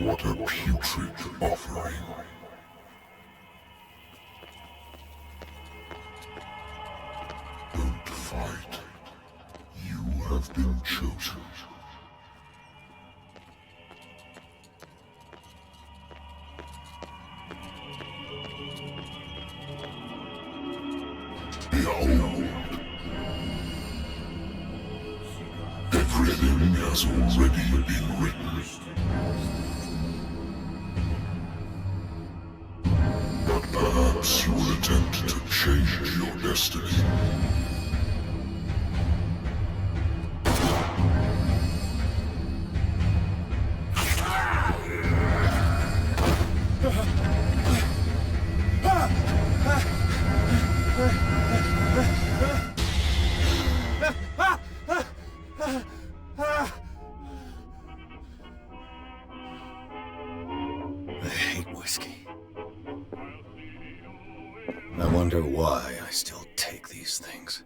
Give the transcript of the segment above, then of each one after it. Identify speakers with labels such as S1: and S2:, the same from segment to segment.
S1: What a putrid offering. Don't fight. You have been chosen. Behold. Everything has already been written. But perhaps you will attempt to change your destiny.
S2: I hate whiskey. I wonder why I still take these things.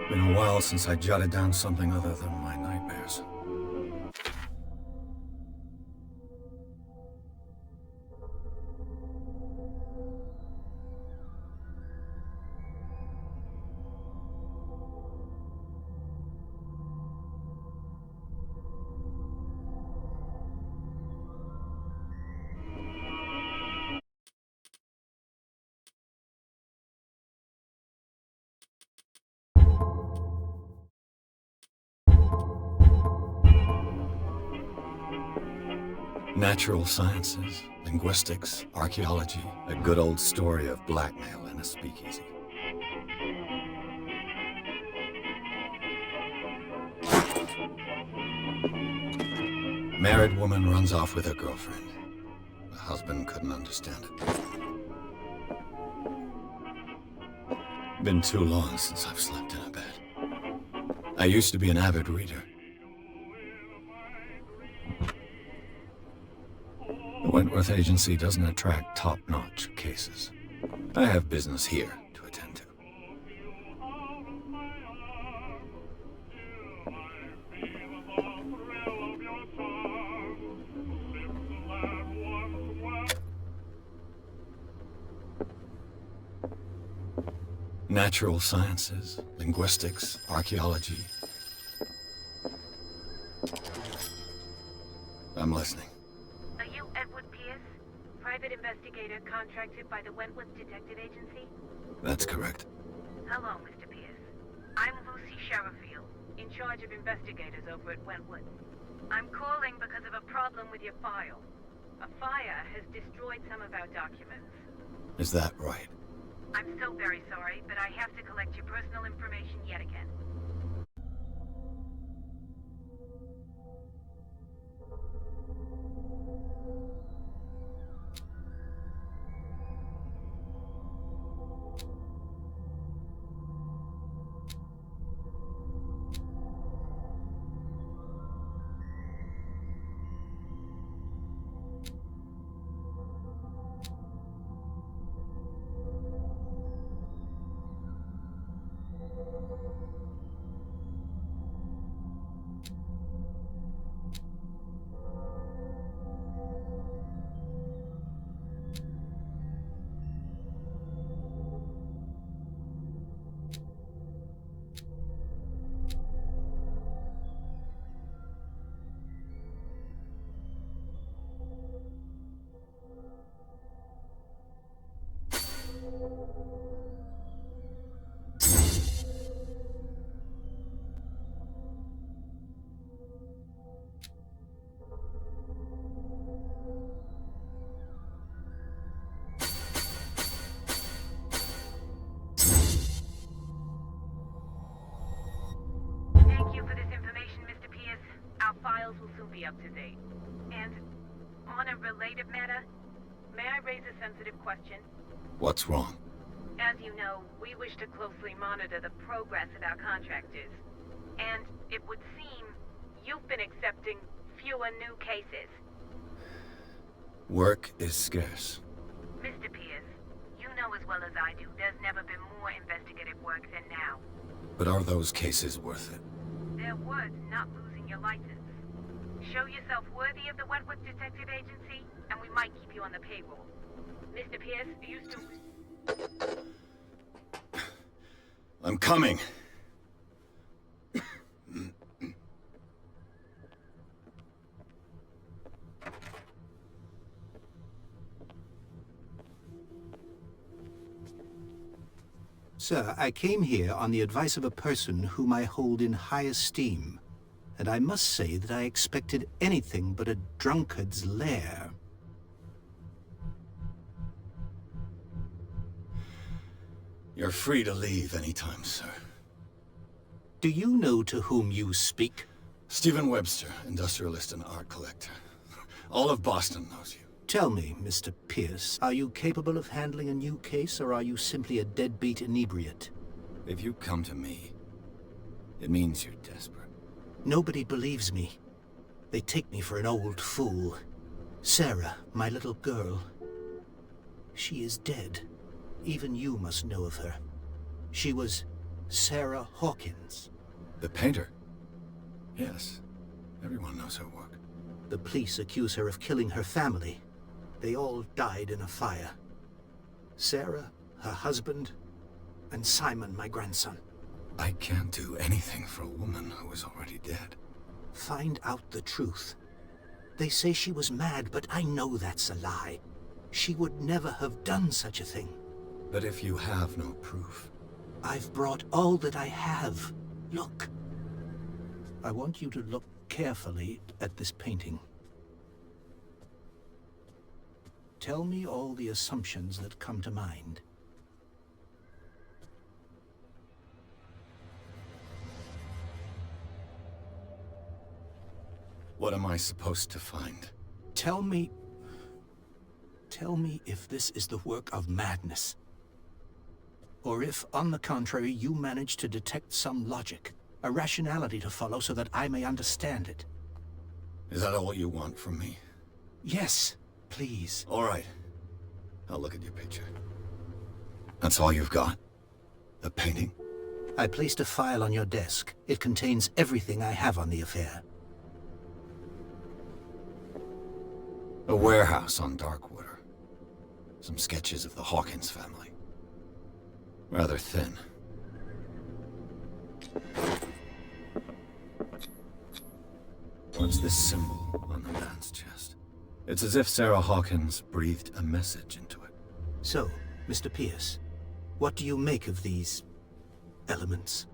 S2: Been a while since I jotted down something other than my nightmares. Natural sciences, linguistics, archaeology, a good old story of blackmail in a speakeasy. Married woman runs off with her girlfriend. The husband couldn't understand it. Been too long since I've slept in a bed. I used to be an avid reader. The Wentworth Agency doesn't attract top-notch cases. I have business here to attend to. Natural sciences, linguistics, archaeology. I'm listening.
S3: Are you Edward Pierce, private investigator contracted by the Wentworth Detective Agency?
S2: That's correct.
S3: Hello, Mr. Pierce. I'm Lucy Sherrifield, in charge of investigators over at Wentworth. I'm calling because of a problem with your file. A fire has destroyed some of our documents.
S2: Is that right?
S3: I'm so very sorry, but I have to collect your personal information yet again. Thank you for this information, Mr. Pierce. Our files will soon be up to date. And on a related matter, may I raise a sensitive question?
S2: What's wrong?
S3: As you know, we wish to closely monitor the progress of our contractors. And it would seem you've been accepting fewer new cases.
S2: Work is scarce.
S3: Mr. Pierce, you know as well as I do, there's never been more investigative work than now.
S2: But are those cases worth it?
S3: They're worth not losing your license. Show yourself worthy of the Wentworth Detective Agency, and we might keep you on the payroll. Mr. Pierce, you still...
S2: I'm coming.
S4: Sir, I came here on the advice of a person whom I hold in high esteem, and I must say that I expected anything but a drunkard's lair.
S2: You're free to leave anytime, sir.
S4: Do you know to whom you speak?
S2: Stephen Webster, industrialist and art collector. All of Boston knows you.
S4: Tell me, Mr. Pierce, are you capable of handling a new case, or are you simply a deadbeat inebriate?
S2: If you come to me, it means you're desperate.
S4: Nobody believes me. They take me for an old fool. Sarah, my little girl, she is dead. Even you must know of her. She was Sarah Hawkins.
S2: The painter? Yes. Everyone knows her work.
S4: The police accuse her of killing her family. They all died in a fire. Sarah, her husband, and Simon, my grandson.
S2: I can't do anything for a woman who is already dead.
S4: Find out the truth. They say she was mad, but I know that's a lie. She would never have done such a thing.
S2: But if you have no proof...
S4: I've brought all that I have. Look. I want you to look carefully at this painting. Tell me all the assumptions that come to mind.
S2: What am I supposed to find?
S4: Tell me if this is the work of madness. Or if, on the contrary, you manage to detect some logic, a rationality to follow so that I may understand it.
S2: Is that all you want from me?
S4: Yes, please.
S2: All right. I'll look at your picture. That's all you've got? The painting?
S4: I placed a file on your desk. It contains everything I have on the affair.
S2: A warehouse on Darkwater. Some sketches of the Hawkins family. Rather thin. What's this symbol on the man's chest? It's as if Sarah Hawkins breathed a message into it.
S4: So, Mr. Pierce, what do you make of these elements?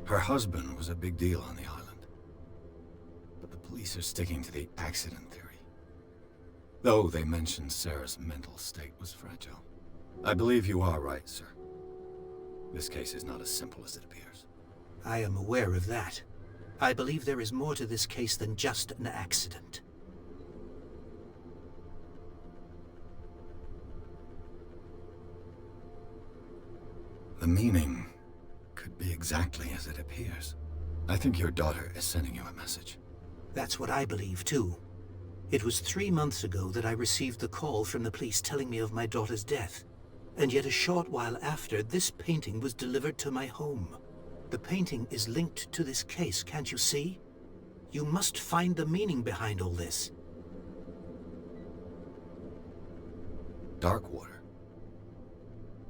S2: Her husband was a big deal on the island. But the police are sticking to the accident theory. Though they mentioned Sarah's mental state was fragile. I believe you are right, sir. This case is not as simple as it appears.
S4: I am aware of that. I believe there is more to this case than just an accident.
S2: The meaning could be exactly as it appears. I think your daughter is sending you a message.
S4: That's what I believe, too. It was 3 months ago that I received the call from the police telling me of my daughter's death. And yet a short while after, this painting was delivered to my home. The painting is linked to this case, can't you see? You must find the meaning behind all this.
S2: Darkwater.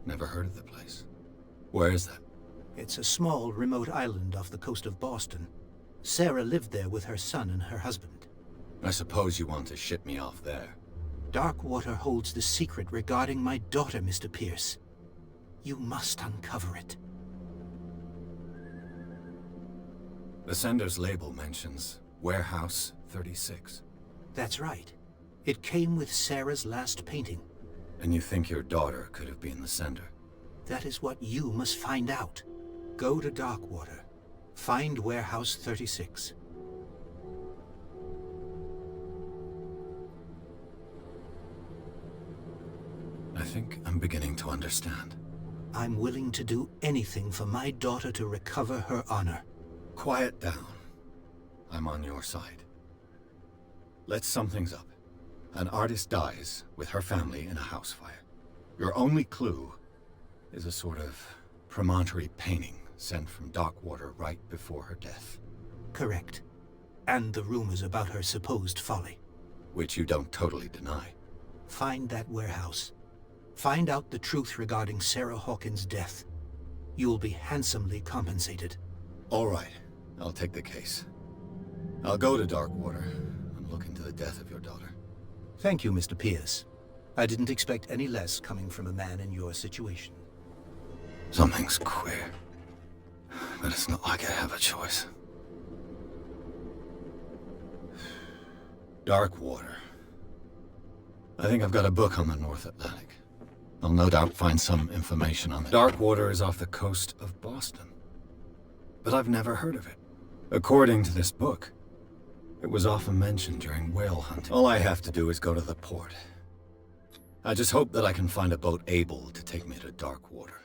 S2: Never heard of the place. Where is that?
S4: It's a small, remote island off the coast of Boston. Sarah lived there with her son and her husband.
S2: I suppose you want to ship me off there.
S4: Darkwater holds the secret regarding my daughter, Mr. Pierce. You must uncover it.
S2: The sender's label mentions Warehouse 36.
S4: That's right. It came with Sarah's last painting.
S2: And you think your daughter could have been the sender?
S4: That is what you must find out. Go to Darkwater. Find Warehouse 36.
S2: I think I'm beginning to understand.
S4: I'm willing to do anything for my daughter to recover her honor.
S2: Quiet down. I'm on your side. Let's sum things up. An artist dies with her family in a house fire. Your only clue is a sort of promontory painting sent from Darkwater right before her death.
S4: Correct. And the rumors about her supposed folly.
S2: Which you don't totally deny.
S4: Find that warehouse. Find out the truth regarding Sarah Hawkins' death. You'll be handsomely compensated.
S2: All right. I'll take the case. I'll go to Darkwater and look into the death of your daughter.
S4: Thank you, Mr. Pierce. I didn't expect any less coming from a man in your situation.
S2: Something's queer. But it's not like I have a choice. Darkwater. I think I've got a book on the North Atlantic. I'll no doubt find some information on it. Darkwater is off the coast of Boston. But I've never heard of it. According to this book, it was often mentioned during whale hunting. All I have to do is go to the port. I just hope that I can find a boat able to take me to Darkwater.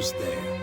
S5: almost there.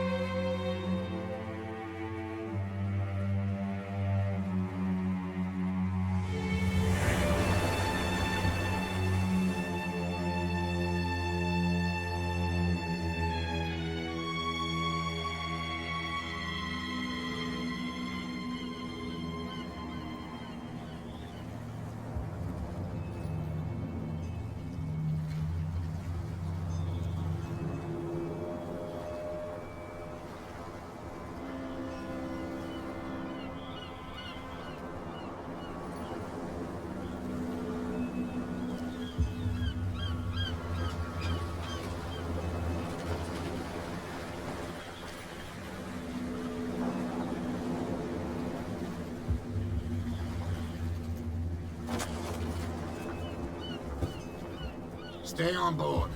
S6: Stay on board.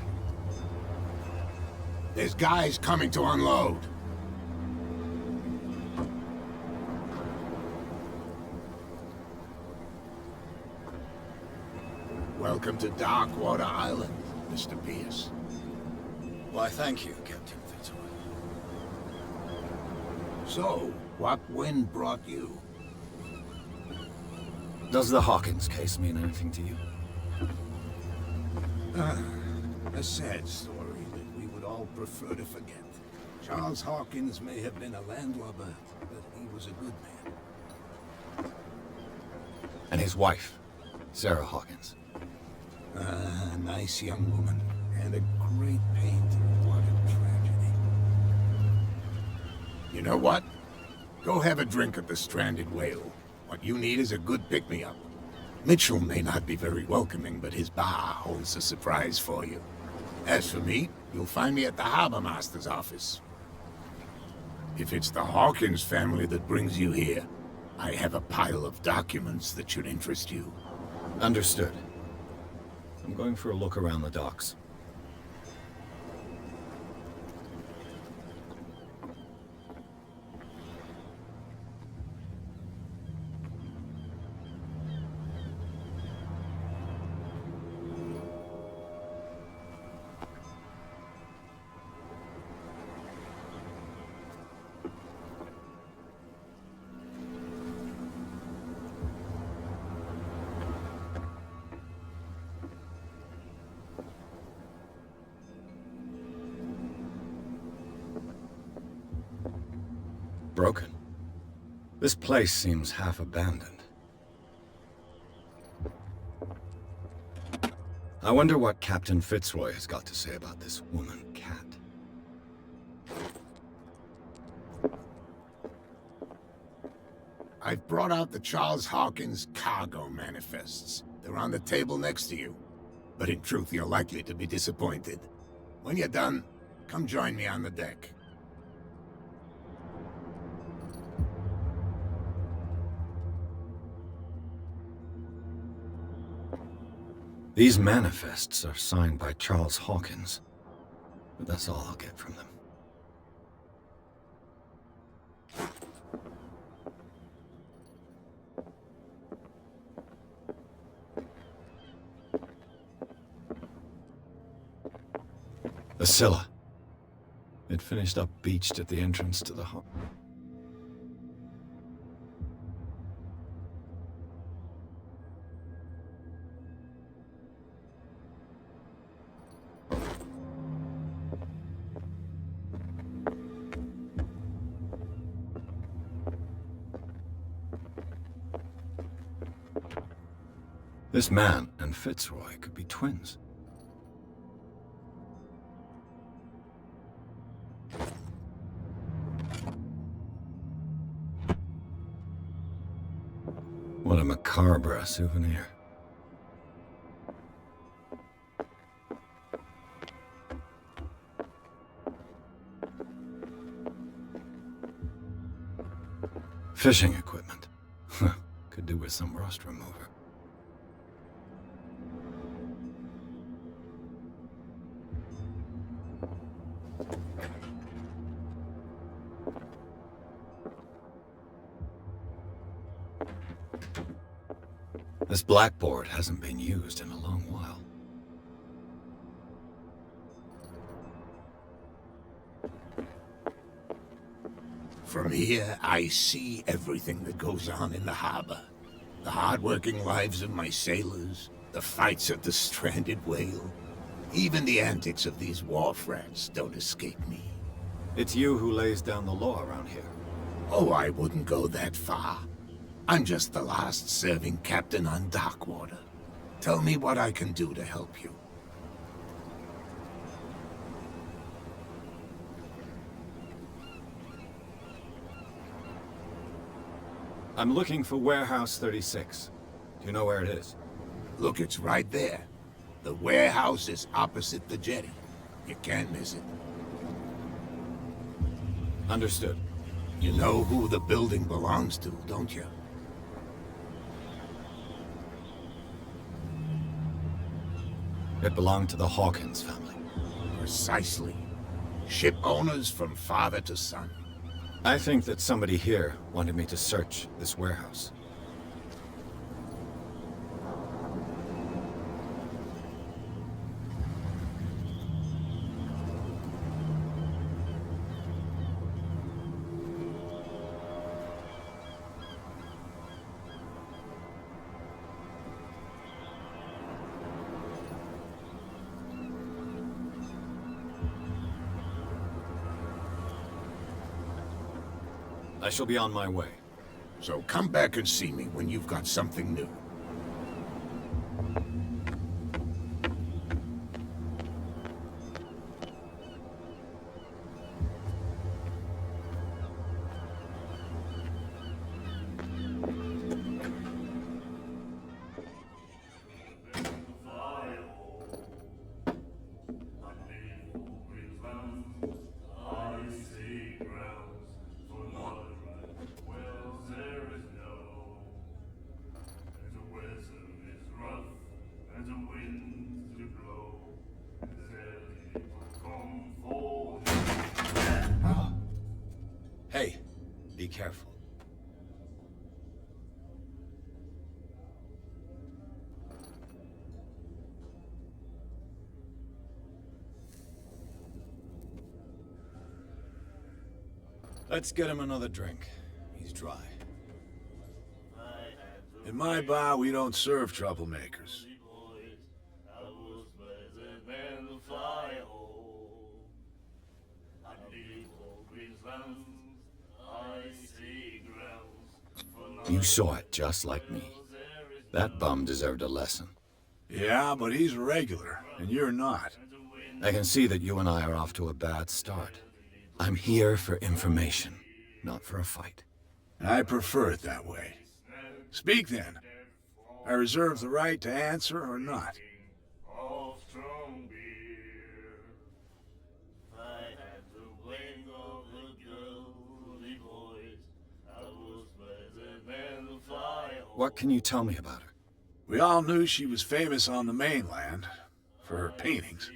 S6: There's guys coming to unload. Welcome to Darkwater Island, Mr. Pierce.
S2: Why, thank you, Captain Fitzroy.
S6: So, what wind brought you?
S2: Does the Hawkins case mean anything to you?
S6: A sad story that we would all prefer to forget. Charles Hawkins may have been a landlubber, but he was a good man.
S2: And his wife, Sarah Hawkins.
S6: A nice young woman, and a great pain. What a tragedy. You know what? Go have a drink at the Stranded Whale. What you need is a good pick-me-up. Mitchell may not be very welcoming, but his bar holds a surprise for you. As for me, you'll find me at the Harbor Master's office. If it's the Hawkins family that brings you here, I have a pile of documents that should interest you.
S2: Understood. I'm going for a look around the docks. Broken. This place seems half abandoned. I wonder what Captain Fitzroy has got to say about this woman, Cat.
S6: I've brought out the Charles Hawkins cargo manifests. They're on the table next to you. But in truth, you're likely to be disappointed. When you're done, come join me on the deck.
S2: These manifests are signed by Charles Hawkins, but that's all I'll get from them. The Scylla. It finished up beached at the entrance to the harbor. This man and Fitzroy could be twins. What a macabre souvenir. Fishing equipment. Could do with some rust remover. This blackboard hasn't been used in a long while.
S6: From here, I see everything that goes on in the harbor. The hard-working lives of my sailors, the fights at the stranded whale. Even the antics of these wharf rats don't escape me.
S2: It's you who lays down the law around here.
S6: Oh, I wouldn't go that far. I'm just the last serving captain on Darkwater. Tell me what I can do to help you.
S2: I'm looking for Warehouse 36. Do you know where it is?
S6: Look, it's right there. The warehouse is opposite the jetty. You can't miss it.
S2: Understood.
S6: You know who the building belongs to, don't you?
S2: It belonged to the Hawkins family.
S6: Precisely. Ship owners from father to son.
S2: I think that somebody here wanted me to search this warehouse. I shall be on my way.
S6: So come back and see me when you've got something new.
S2: Hey, be careful. Let's get him another drink. He's dry.
S5: In my bar, we don't serve troublemakers.
S2: You saw it just like me. That bum deserved a lesson.
S5: Yeah, but he's a regular, and you're not.
S2: I can see that you and I are off to a bad start. I'm here for information, not for a fight.
S5: I prefer it that way. Speak then. I reserve the right to answer or not.
S2: What can you tell me about her?
S5: We all knew she was famous on the mainland for her paintings.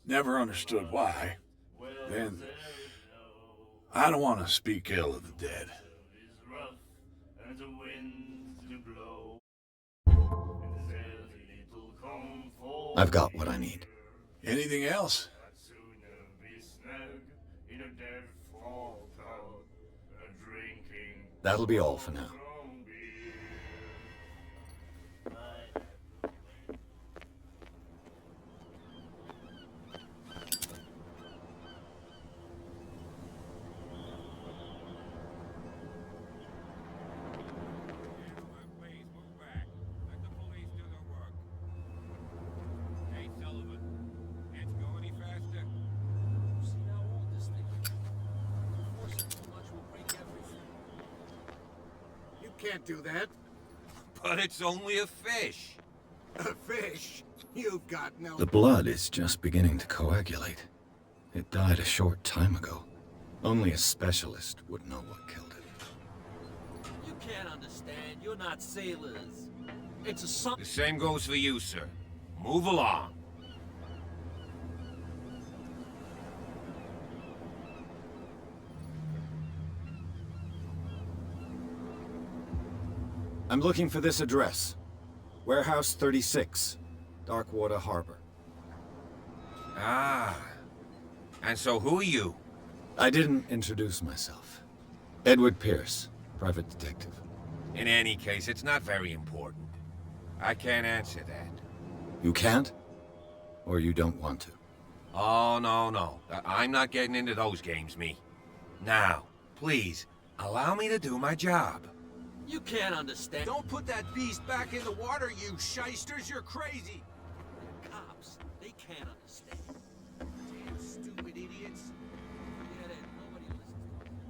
S5: Never understood why. Then, I don't want to speak ill of the dead.
S2: I've got what I need.
S5: Anything else?
S2: That'll be all for now.
S7: Can't do that.
S8: But it's only a fish.
S7: A fish? You've got no...
S2: The blood is just beginning to coagulate. It died a short time ago. Only a specialist would know what killed it.
S9: You can't understand. You're not sailors. It's a song.
S8: The same goes for you, sir. Move along.
S2: I'm looking for this address. Warehouse 36, Darkwater Harbor.
S8: Ah. And so who are you?
S2: I didn't introduce myself. Edward Pierce, private detective.
S8: In any case, it's not very important. I can't answer that.
S2: You can't? Or you don't want to?
S8: Oh, no. I'm not getting into those games, me. Now, please, allow me to do my job.
S9: You can't understand.
S10: Don't put that beast back in the water, you shysters! You're crazy!
S9: The cops, they can't understand.
S10: Damn stupid idiots!
S9: Forget it. Nobody listens to us.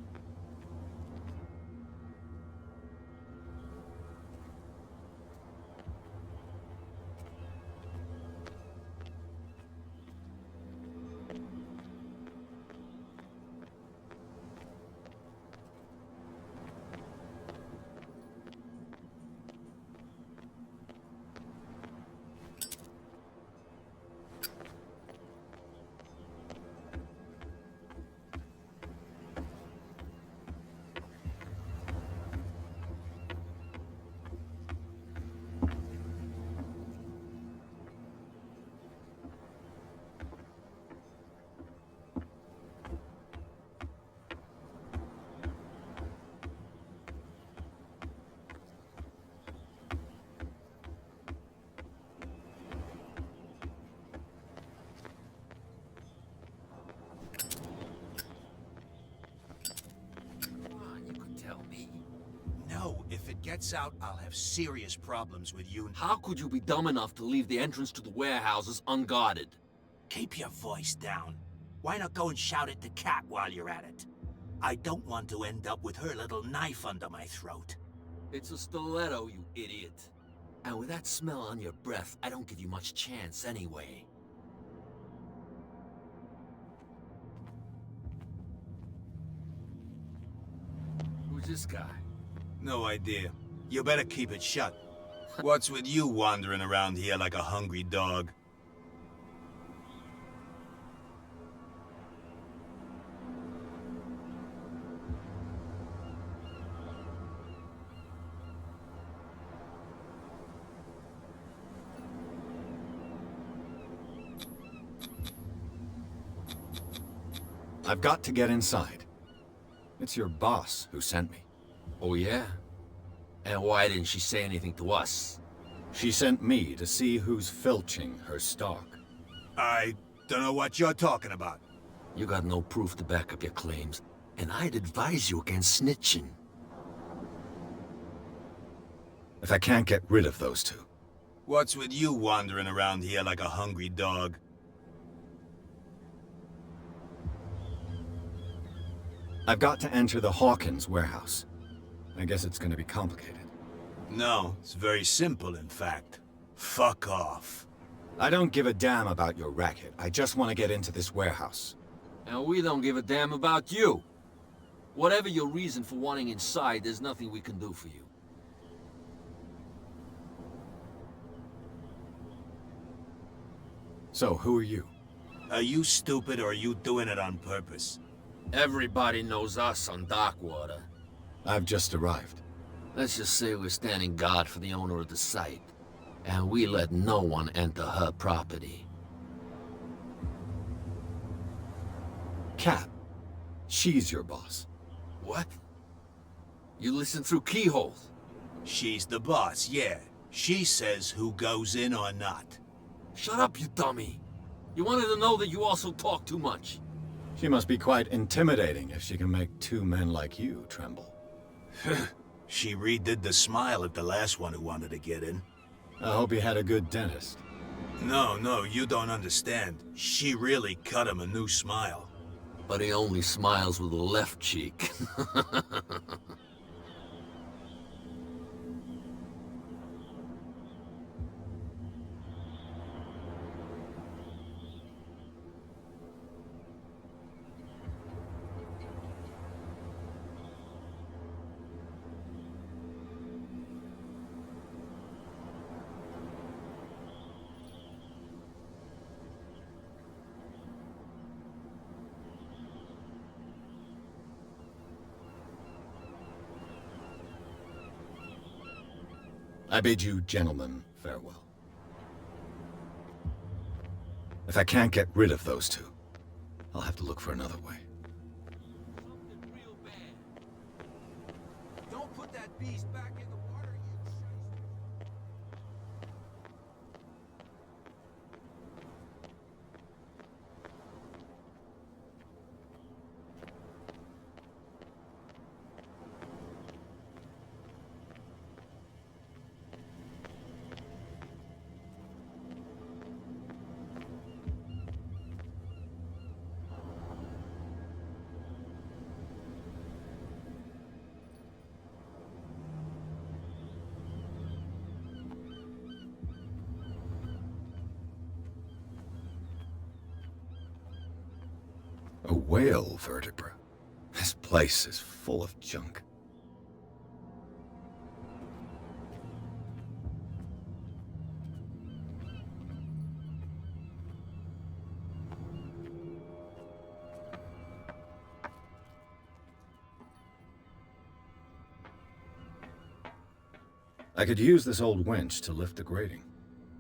S8: Come on, you could tell me.
S10: No, if it gets out, I'll have serious problems with you.
S9: How could you be dumb enough to leave the entrance to the warehouses unguarded?
S10: Keep your voice down. Why not go and shout at the cat while you're at it? I don't want to end up with her little knife under my throat.
S9: It's a stiletto, you idiot. And with that smell on your breath, I don't give you much chance anyway. Who's this guy?
S10: No idea. You better keep it shut. What's with you wandering around here like a hungry dog?
S2: I've got to get inside. It's your boss who sent me.
S9: Oh, yeah? And why didn't she say anything to us?
S2: She sent me to see who's filching her stock.
S10: I don't know what you're talking about.
S9: You got no proof to back up your claims, and I'd advise you against snitching.
S2: If I can't get rid of those two.
S10: What's with you wandering around here like a hungry dog?
S2: I've got to enter the Hawkins warehouse. I guess it's gonna be complicated.
S10: No, it's very simple, in fact. Fuck off.
S2: I don't give a damn about your racket. I just want to get into this warehouse.
S9: And we don't give a damn about you. Whatever your reason for wanting inside, there's nothing we can do for you.
S2: So, who are you?
S10: Are you stupid or are you doing it on purpose?
S9: Everybody knows us on Darkwater.
S2: I've just arrived.
S9: Let's just say we're standing guard for the owner of the site. And we let no one enter her property.
S2: Cat. She's your boss.
S9: What? You listen through keyholes?
S10: She's the boss, yeah. She says who goes in or not.
S9: Shut up, you dummy. You wanted to know that you also talk too much.
S2: She must be quite intimidating if she can make two men like you tremble.
S10: She redid the smile at the last one who wanted to get in.
S2: I hope you had a good dentist.
S10: No, you don't understand. She really cut him a new smile.
S9: But he only smiles with the left cheek.
S2: I bid you gentlemen farewell. If I can't get rid of those two, I'll have to look for another way.
S9: Something real bad.
S10: that beast back in the water, you shyster.
S2: A whale vertebra. This place is full of junk. I could use this old winch to lift the grating,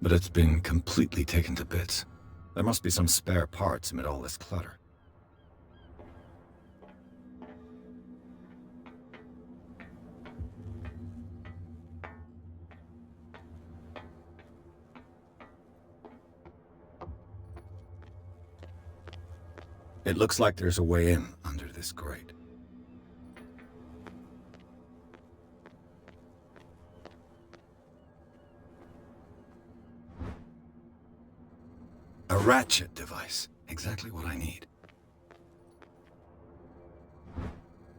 S2: but it's been completely taken to bits. There must be some spare parts amid all this clutter. It looks like there's a way in under this grate. A ratchet device. Exactly what I need.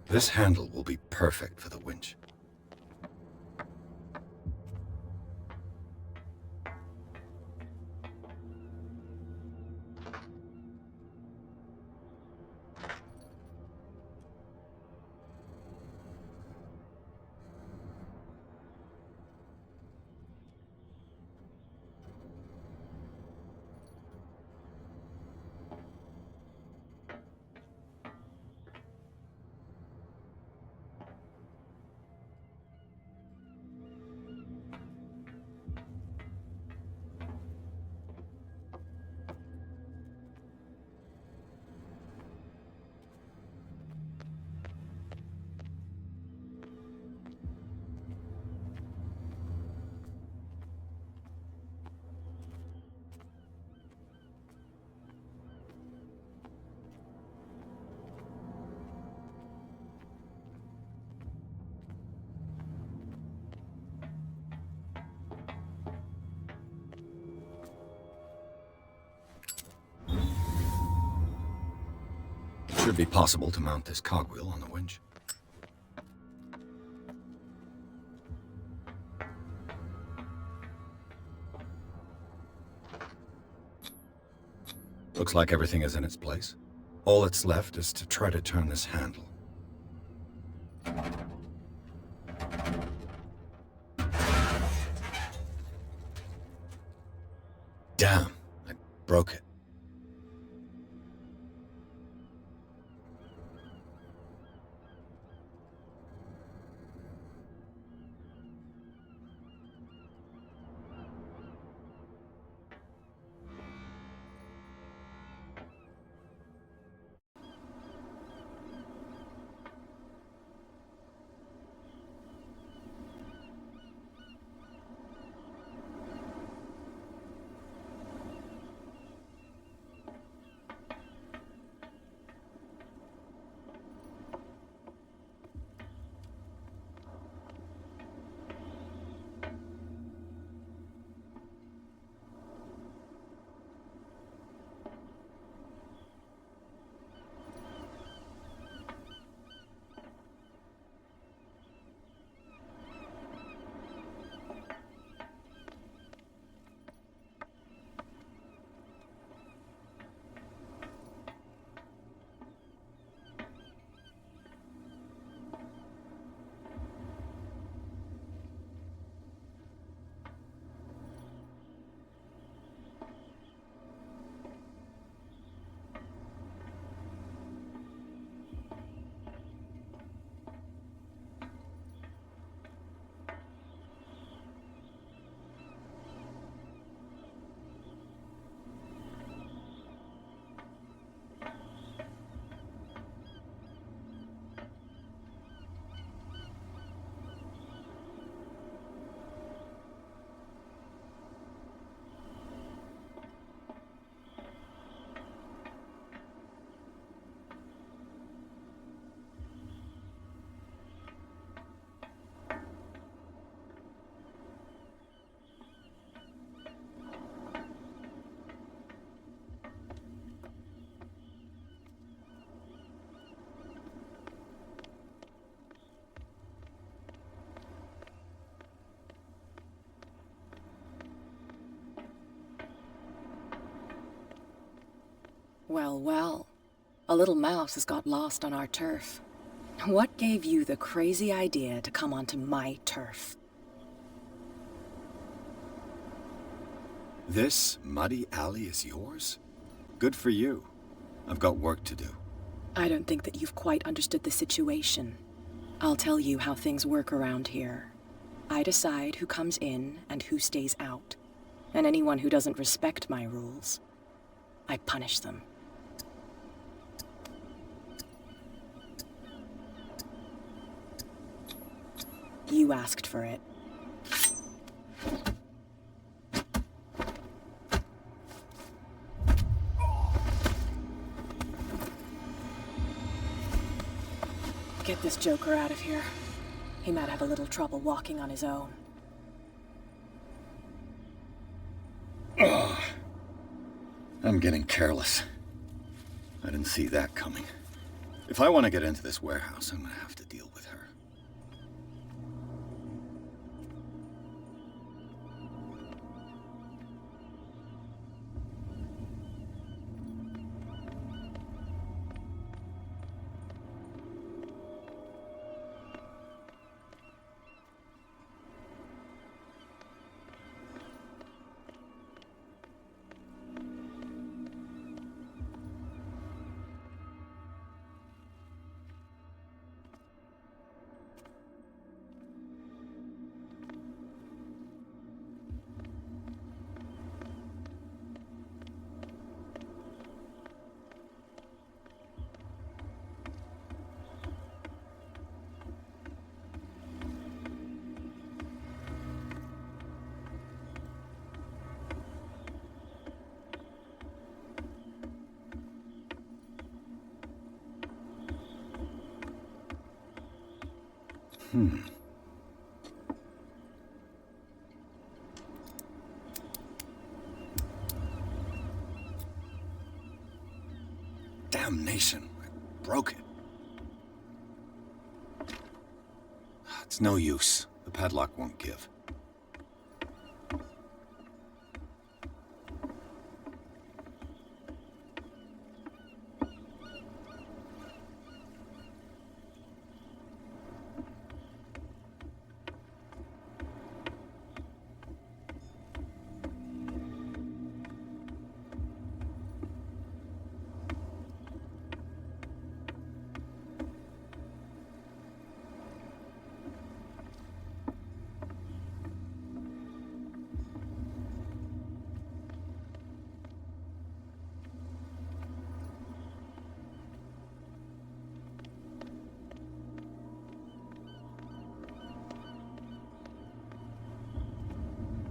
S2: This handle will be perfect for the winch. Should be possible to mount this cogwheel on the winch. Looks like everything is in its place. All that's left is to try to turn this handle. Damn, I broke it.
S11: Well, well. A little mouse has got lost on our turf. What gave you the crazy idea to come onto my turf?
S2: This muddy alley is yours? Good for you. I've got work to do.
S11: I don't think that you've quite understood the situation. I'll tell you how things work around here. I decide who comes in and who stays out. And anyone who doesn't respect my rules, I punish them. You asked for it. Get this joker out of here. He might have a little trouble walking on his own.
S2: Ugh. I'm getting careless. I didn't see that coming. If I want to get into this warehouse, I'm gonna have to deal with her. Damnation, I broke it. It's no use. The padlock won't give.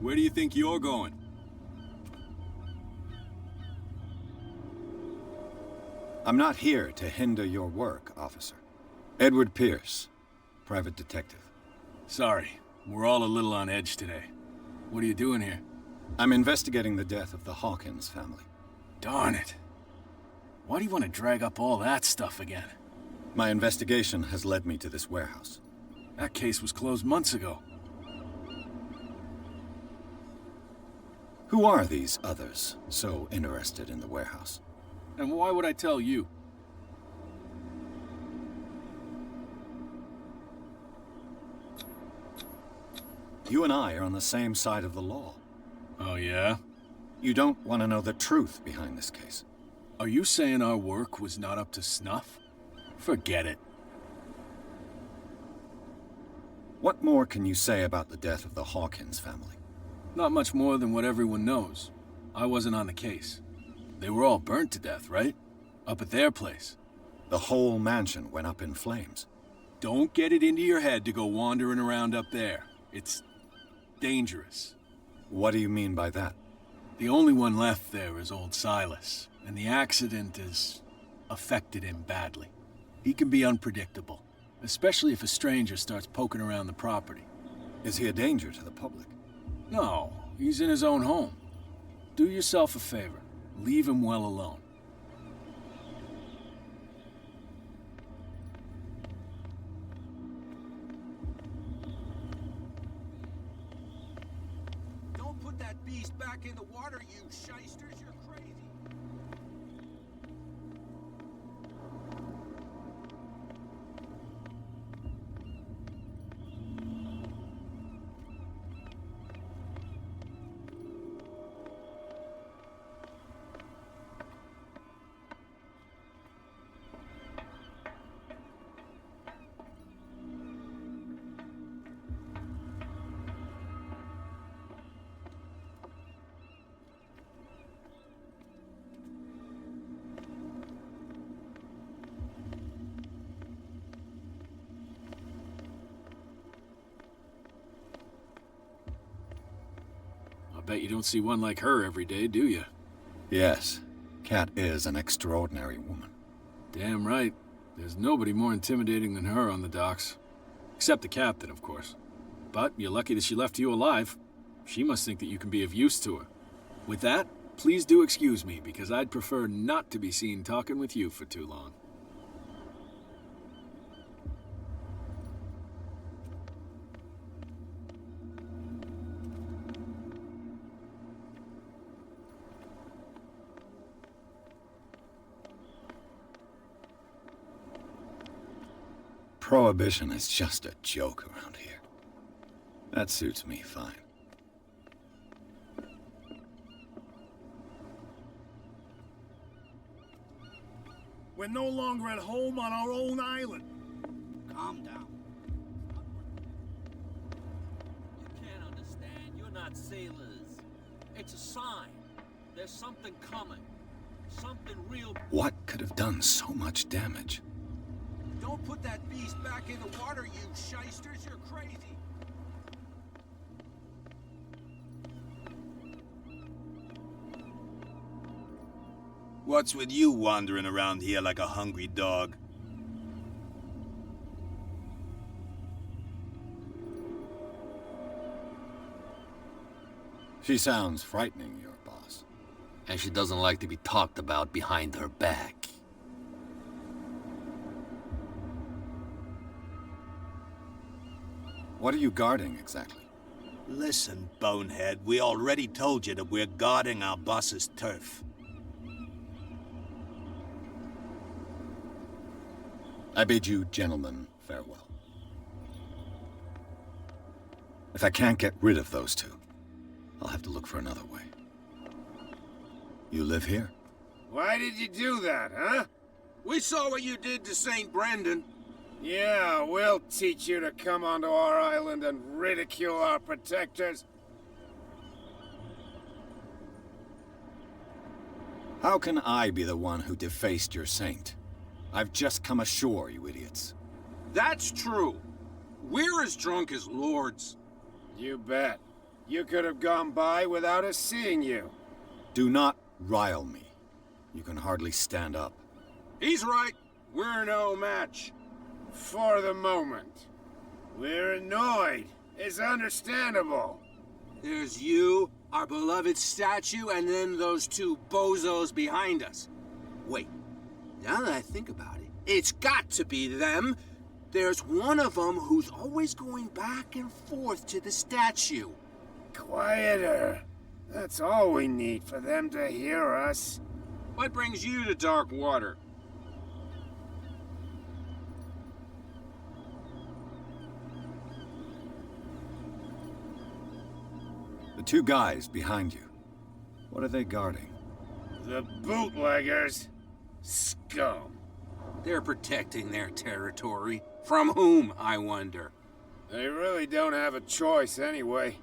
S12: Where do you think you're going?
S2: I'm not here to hinder your work, officer. Edward Pierce, private detective.
S12: Sorry, we're all a little on edge today. What are you doing here?
S2: I'm investigating the death of the Hawkins family.
S12: Darn it. Why do you want to drag up all that stuff again?
S2: My investigation has led me to this warehouse.
S12: That case was closed months ago.
S2: Who are these others so interested in the warehouse?
S12: And why would I tell you?
S2: You and I are on the same side of the law.
S12: Oh, yeah?
S2: You don't want to know the truth behind this case.
S12: Are you saying our work was not up to snuff? Forget it.
S2: What more can you say about the death of the Hawkins family?
S12: Not much more than what everyone knows. I wasn't on the case. They were all burnt to death, right? Up at their place.
S2: The whole mansion went up in flames.
S12: Don't get it into your head to go wandering around up there. It's dangerous.
S2: What do you mean by that?
S12: The only one left there is old Silas, and the accident has affected him badly. He can be unpredictable, especially if a stranger starts poking around the property.
S2: Is he a danger to the public?
S12: No, he's in his own home. Do yourself a favor. Leave him well alone. Don't put that beast back in the water, you shysters. You're crazy. Bet you don't see one like her every day, do you?
S2: Yes, Cat is an extraordinary woman.
S12: Damn right. There's nobody more intimidating than her on the docks. Except the captain, of course. But you're lucky that she left you alive. She must think that you can be of use to her. With that, please do excuse me, because I'd prefer not to be seen talking with you for too long.
S2: Prohibition is just a joke around here. That suits me fine.
S13: We're no longer at home on our own island.
S7: Calm down.
S9: You can't understand. You're not sailors. It's a sign. There's something coming. Something real.
S2: What could have done so much damage?
S13: Don't put that beast back in the water, you shysters. You're crazy.
S14: What's with you wandering around here like a hungry dog?
S2: She sounds frightening, your boss.
S9: And she doesn't like to be talked about behind her back.
S2: What are you guarding, exactly?
S14: Listen, bonehead, we already told you that we're guarding our boss's turf.
S2: I bid you, gentlemen, farewell. If I can't get rid of those two, I'll have to look for another way. You live here?
S13: Why did you do that, huh? We saw what you did to St. Brendan. Yeah, we'll teach you to come onto our island and ridicule our protectors.
S2: How can I be the one who defaced your saint? I've just come ashore, you idiots.
S13: That's true. We're as drunk as lords. You bet. You could have gone by without us seeing you.
S2: Do not rile me. You can hardly stand up.
S13: He's right. We're no match. For the moment. We're annoyed. It's understandable. There's you, our beloved statue, and then those two bozos behind us. Wait. Now that I think about it, it's got to be them. There's one of them who's always going back and forth to the statue. Quieter. That's all we need for them to hear us. What brings you to dark water?
S2: The two guys behind you. What are they guarding?
S13: The bootleggers. Scum. They're protecting their territory. From whom, I wonder? They really don't have a choice anyway.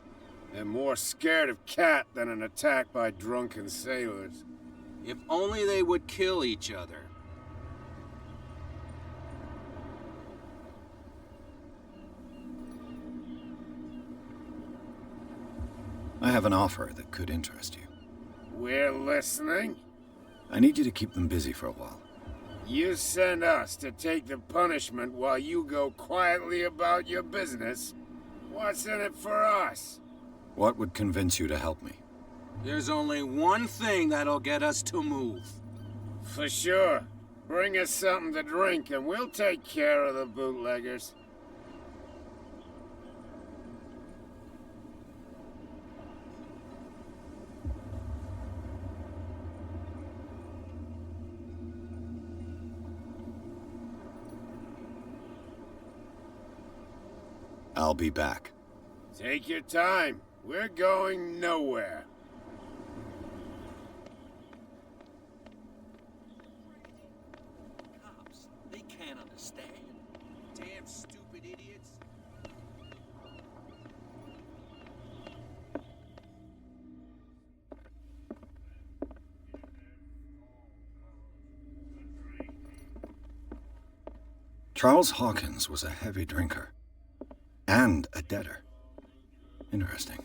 S13: They're more scared of Cat than an attack by drunken sailors. If only they would kill each other.
S2: I have an offer that could interest you.
S13: We're listening.
S2: I need you to keep them busy for a while.
S13: You send us to take the punishment while you go quietly about your business. What's in it for us?
S2: What would convince you to help me?
S13: There's only one thing that'll get us to move. For sure. Bring us something to drink and we'll take care of the bootleggers.
S2: I'll be back.
S13: Take your time. We're going nowhere.
S9: Cops, they can't understand.
S13: Damn stupid idiots.
S2: Charles Hawkins was a heavy drinker. And a debtor. Interesting.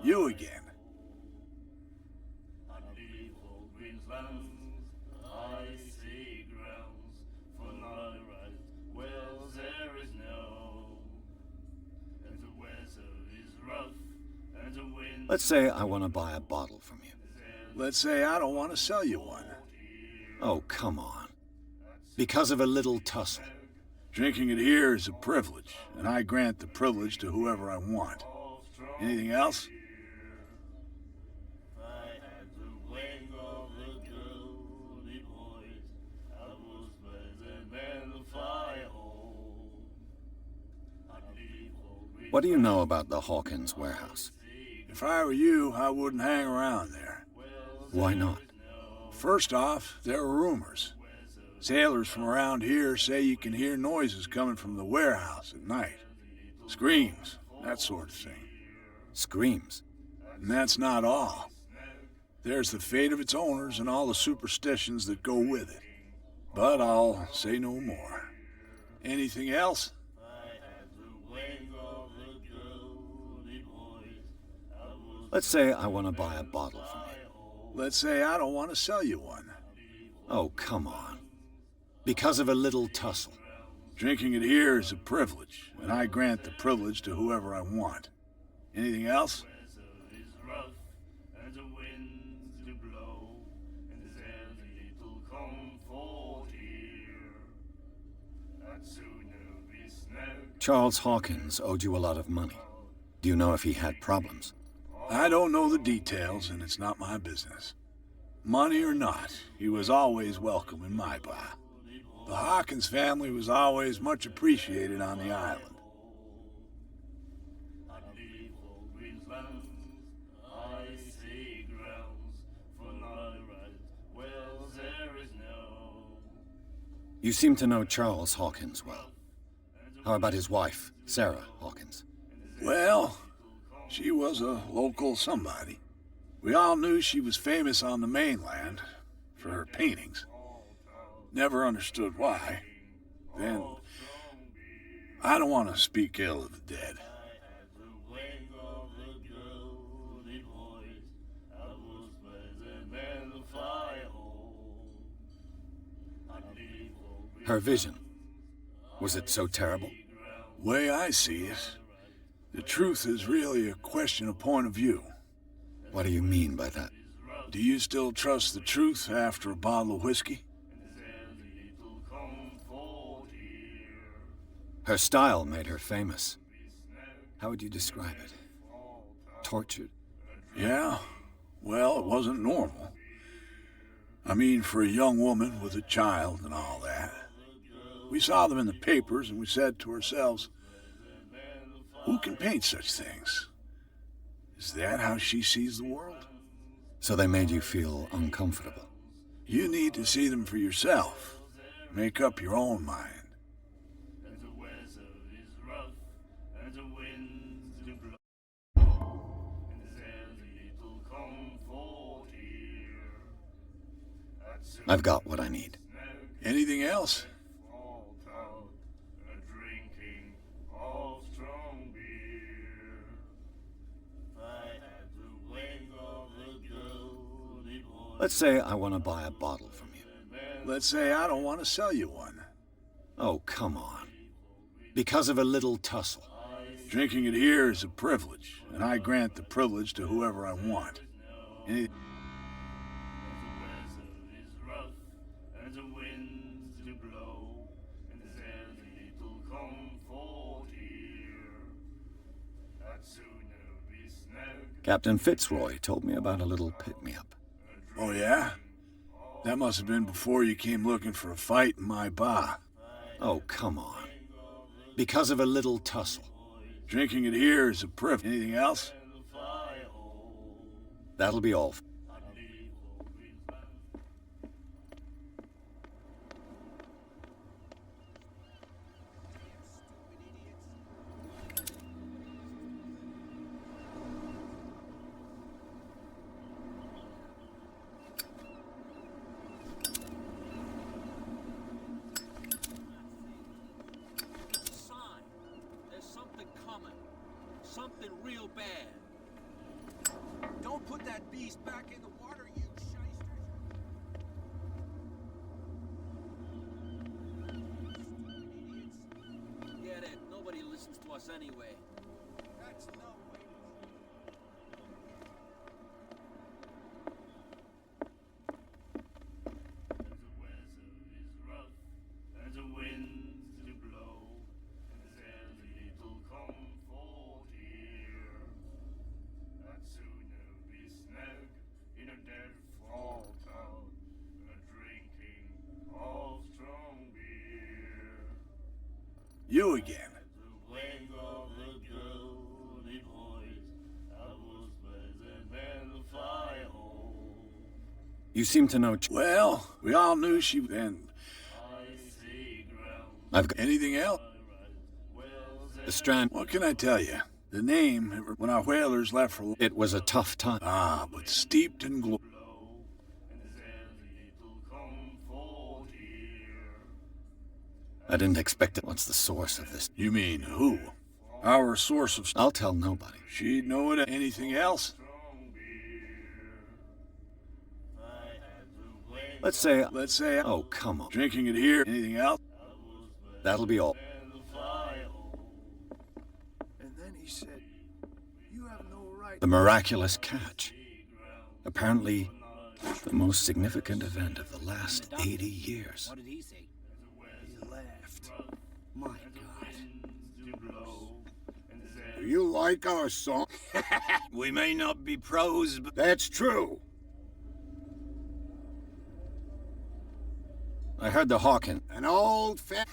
S5: You again.
S2: Let's say I want to buy a bottle from you.
S5: Let's say I don't want to sell you one.
S2: Oh, come on. Because of a little tussle.
S5: Drinking it here is a privilege, and I grant the privilege to whoever I want. Anything else?
S2: What do you know about the Hawkins warehouse?
S5: If I were you, I wouldn't hang around there.
S2: Why not?
S5: First off, there are rumors. Sailors from around here say you can hear noises coming from the warehouse at night. Screams, that sort of thing.
S2: Screams?
S5: And that's not all. There's the fate of its owners and all the superstitions that go with it. But I'll say no more. Anything else?
S2: Let's say I want to buy a bottle from you.
S5: Let's say I don't want to sell you one.
S2: Oh, come on. Because of a little tussle.
S5: Drinking it here is a privilege, and I grant the privilege to whoever I want. Anything else?
S2: Charles Hawkins owed you a lot of money. Do you know if he had problems?
S5: I don't know the details, and it's not my business. Money or not, he was always welcome in my bar. The Hawkins family was always much appreciated on the island.
S2: You seem to know Charles Hawkins well. How about his wife, Sarah Hawkins?
S5: Well, she was a local somebody. We all knew she was famous on the mainland for her paintings. Never understood why. Then, I don't want to speak ill of the dead.
S2: Her vision, was it so terrible?
S5: Way I see it, the truth is really a question of point of view.
S2: What do you mean by that?
S5: Do you still trust the truth after a bottle of whiskey?
S2: Her style made her famous. How would you describe it? Tortured?
S5: Yeah, well, it wasn't normal. I mean, for a young woman with a child and all that. We saw them in the papers and we said to ourselves, who can paint such things? Is that how she sees the world?
S2: So they made you feel uncomfortable?
S5: You need to see them for yourself. Make up your own mind.
S2: I've got what I need.
S5: Anything else?
S2: Let's say I want to buy a bottle from you.
S5: Let's say I don't want to sell you one.
S2: Oh, come on. Because of a little tussle.
S5: Drinking it here is a privilege, and I grant the privilege to whoever I want.
S2: Captain Fitzroy told me about a little pick-me-up.
S5: Oh, yeah? That must have been before you came looking for a fight in my bar.
S2: Oh, come on. Because of a little tussle.
S5: Drinking it here is a privilege. Anything else?
S2: That'll be all.
S9: Something real bad.
S13: Don't put that beast back in the water, you shyster.
S9: Get it. Nobody listens to us anyway.
S13: That's no way.
S15: And the winds to blow, and there's little comfort here. I'd sooner be snug in a dead fall tub, drinking of strong beer.
S5: You again.
S15: The wake of the girly boys, I was present when the fire hole.
S2: You seem to know...
S5: Well, we all knew she then.
S2: I've got...
S5: Anything else?
S2: The Strand...
S5: What can I tell you? The name, when our whalers left for...
S2: It was a tough time.
S5: Ah, but steeped in glory.
S2: I didn't expect it. What's the source of this?
S5: You mean who? Our source of...
S2: I'll tell nobody.
S5: She'd know it. Anything else?
S2: Let's say...
S5: Oh,
S2: come on.
S5: Drinking it here. Anything else?
S2: That'll be all.
S13: And then he said, you have no right.
S2: The miraculous catch. Apparently, the most significant event of the last 80 years.
S10: What did he say?
S13: He laughed.
S10: My God.
S6: Do you like our song?
S14: We may not be pros, but...
S6: That's true.
S2: I heard the Hawkins.
S6: An old fat...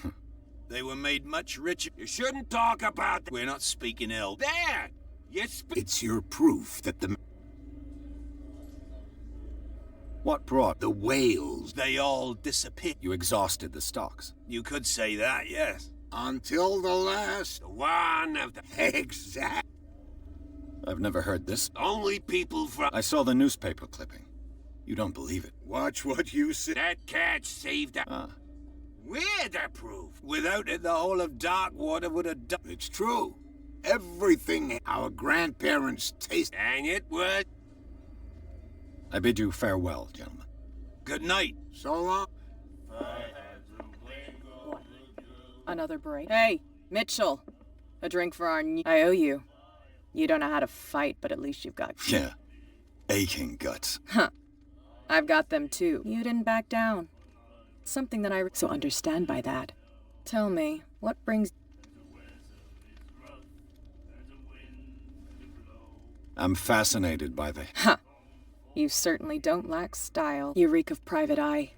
S14: They were made much richer.
S10: You shouldn't talk about that.
S14: We're not speaking ill.
S10: There! You speak.
S6: It's your proof that the...
S2: What brought?
S6: The whales.
S14: They all disappeared.
S2: You exhausted the stocks.
S14: You could say that, yes.
S6: Until the last...
S10: The one of the...
S6: Exact.
S2: I've never heard this.
S10: Only people from...
S2: I saw the newspaper clipping. You don't believe it.
S6: Watch what you say.
S10: That catch saved us.
S2: Ah.
S10: We're the proof.
S14: Without it, the whole of Darkwater would have done...
S6: It's true. Everything our grandparents tasted.
S10: And it was...
S2: I bid you farewell, gentlemen.
S14: Good night.
S6: So long.
S11: Another break. Hey, Mitchell. A drink for our new... I owe you. You don't know how to fight, but at least you've got...
S2: Yeah. Aching guts.
S11: Huh. I've got them too. You didn't back down. Something that I... So understand by that. Tell me, what brings...
S2: I'm fascinated by the...
S11: Huh. You certainly don't lack style. You reek of private eye.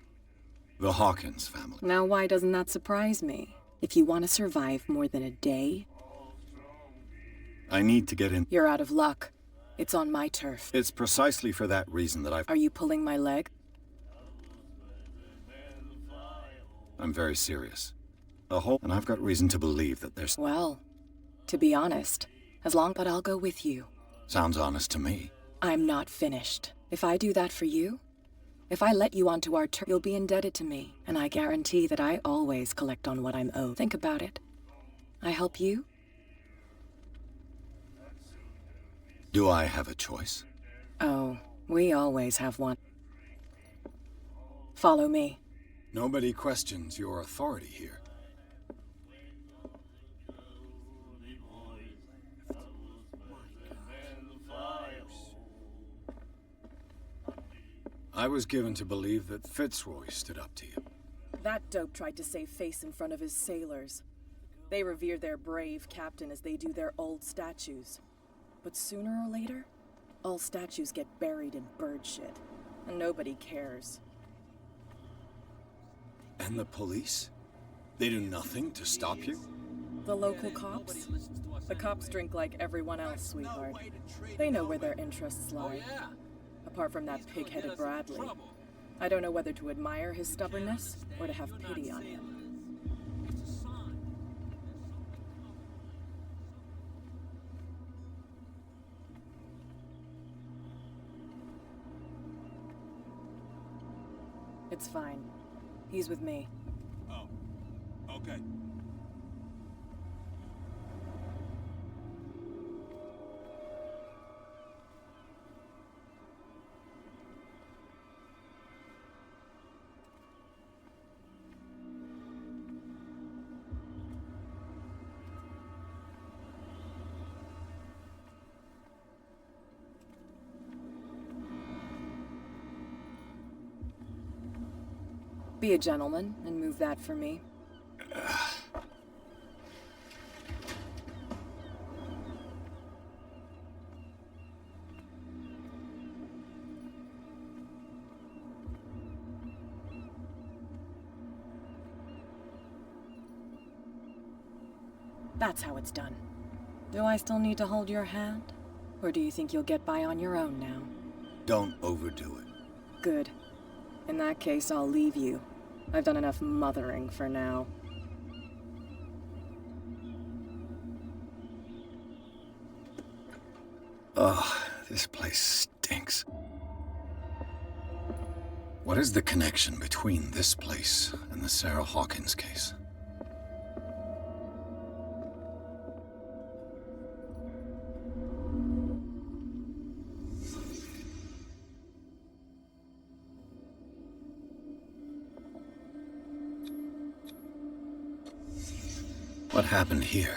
S2: The Hawkins family.
S11: Now why doesn't that surprise me? If you want to survive more than a day...
S2: I need to get in...
S11: You're out of luck. It's on my turf.
S2: It's precisely for that reason that I've...
S11: Are you pulling my leg?
S2: I'm very serious. The whole... And I've got reason to believe that there's...
S11: Well, to be honest, as long... But I'll go with you.
S2: Sounds honest to me.
S11: I'm not finished. If I do that for you, if I let you onto our turf, you'll be indebted to me. And I guarantee that I always collect on what I'm owed. Think about it. I help you.
S2: Do I have a choice?
S11: Oh, we always have one. Follow me.
S2: Nobody questions your authority here. I was given to believe that Fitzroy stood up to you.
S11: That dope tried to save face in front of his sailors. They revere their brave captain as they do their old statues. But sooner or later, all statues get buried in bird shit, and nobody cares.
S2: And the police? They do nothing to stop you?
S11: The local cops? The cops drink like everyone else, sweetheart. They know where their interests lie. Apart from that pig-headed Bradley. I don't know whether to admire his stubbornness or to have pity on him. It's fine. He's with me.
S14: Oh, okay.
S11: Be a gentleman and move that for me. That's how it's done. Do I still need to hold your hand? Or do you think you'll get by on your own now?
S2: Don't overdo it.
S11: Good. In that case, I'll leave you. I've done enough mothering for now.
S2: Ugh, this place stinks. What is the connection between this place and the Sarah Hawkins case? What happened here?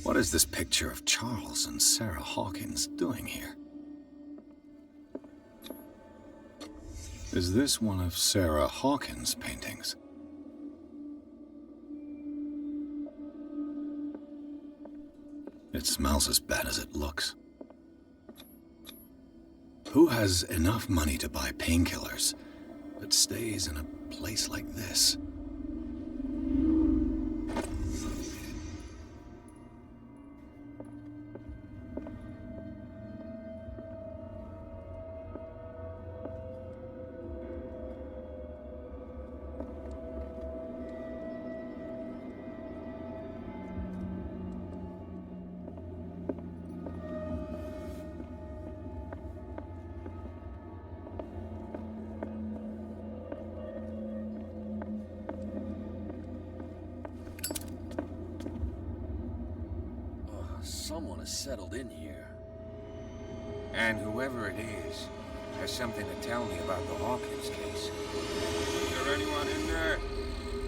S2: What is this picture of Charles and Sarah Hawkins doing here? Is this one of Sarah Hawkins' paintings? It smells as bad as it looks. Who has enough money to buy painkillers but stays in a place like this?
S9: Someone has settled in here.
S8: And whoever it is has something to tell me about the Hawkins case. Is there anyone in there?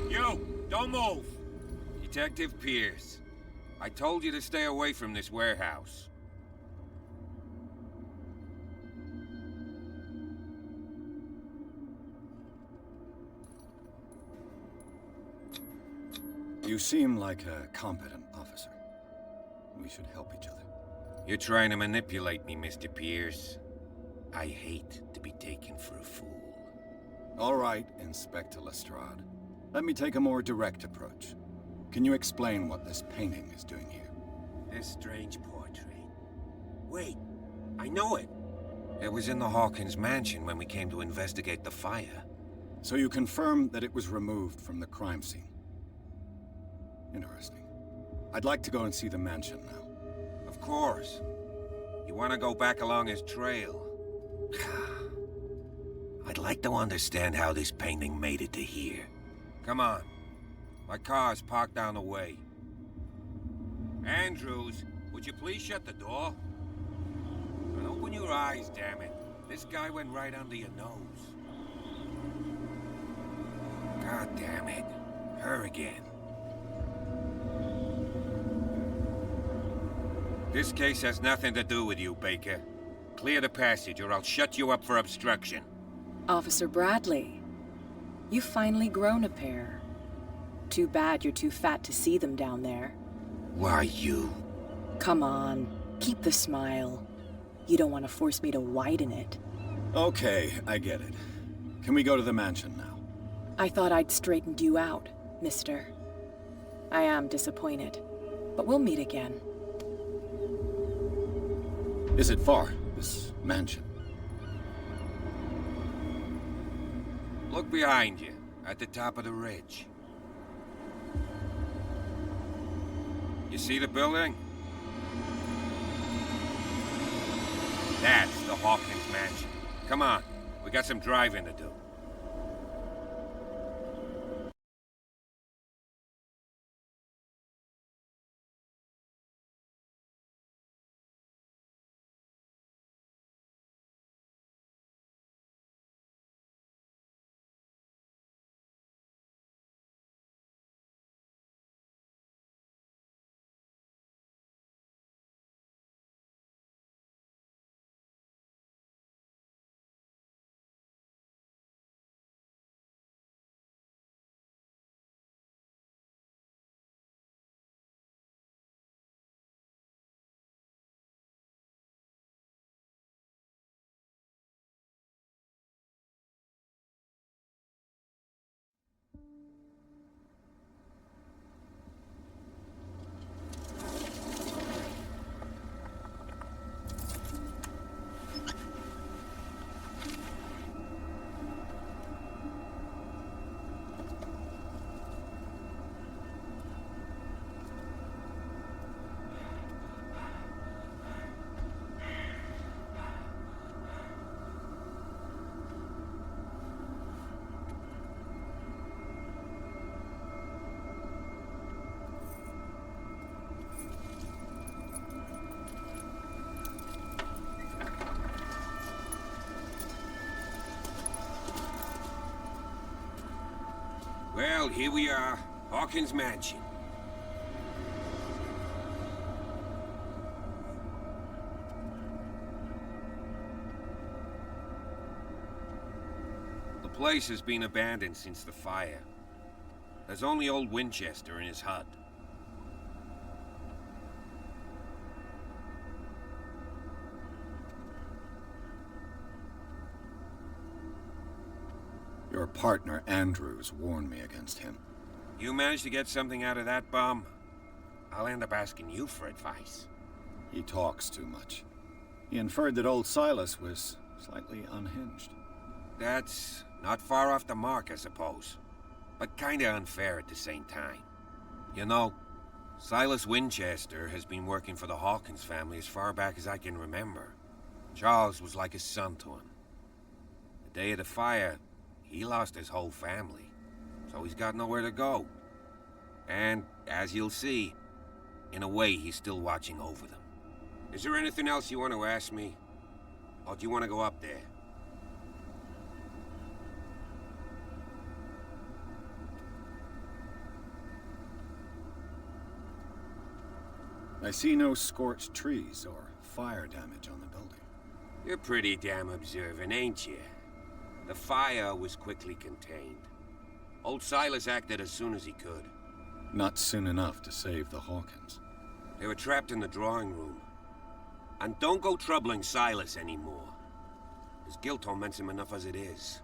S8: You! Don't move! Detective Pierce. I told you to stay away from this warehouse.
S2: You seem like a competent officer. We should help each other.
S8: You're trying to manipulate me, Mr. Pierce. I hate to be taken for a fool.
S2: All right, Inspector Lestrade. Let me take a more direct approach. Can you explain what this painting is doing here?
S8: This strange portrait. Wait, I know it. It was in the Hawkins mansion when we came to investigate the fire.
S2: So you confirm that it was removed from the crime scene? Interesting. I'd like to go and see the mansion now.
S8: Of course. You want to go back along his trail? I'd like to understand how this painting made it to here. Come on. My car's parked down the way. Andrews, would you please shut the door? And open your eyes, damn it. This guy went right under your nose. God damn it. Her again. This case has nothing to do with you, Baker. Clear the passage or I'll shut you up for obstruction.
S11: Officer Bradley, you've finally grown a pair. Too bad you're too fat to see them down there.
S8: Why you?
S11: Come on, keep the smile. You don't want to force me to widen it.
S2: Okay, I get it. Can we go to the mansion now?
S11: I thought I'd straightened you out, mister. I am disappointed, but we'll meet again.
S2: Is it far, this mansion?
S8: Look behind you, at the top of the ridge. You see the building? That's the Hawkins mansion. Come on, we got some driving to do. Well, here we are. Hawkins Mansion. The place has been abandoned since the fire. There's only old Winchester in his hut.
S2: Your partner, Andrews, warned me against him.
S8: You managed to get something out of that bum? I'll end up asking you for advice.
S2: He talks too much. He inferred that old Silas was slightly unhinged.
S8: That's not far off the mark, I suppose. But kinda unfair at the same time. You know, Silas Winchester has been working for the Hawkins family as far back as I can remember. Charles was like a son to him. The day of the fire, he lost his whole family, so he's got nowhere to go. And, as you'll see, in a way, he's still watching over them. Is there anything else you want to ask me? Or do you want to go up there?
S2: I see no scorched trees or fire damage on the building.
S8: You're pretty damn observant, ain't you? The fire was quickly contained. Old Silas acted as soon as he could.
S2: Not soon enough to save the Hawkins.
S8: They were trapped in the drawing room. And don't go troubling Silas anymore. His guilt torments him enough as it is.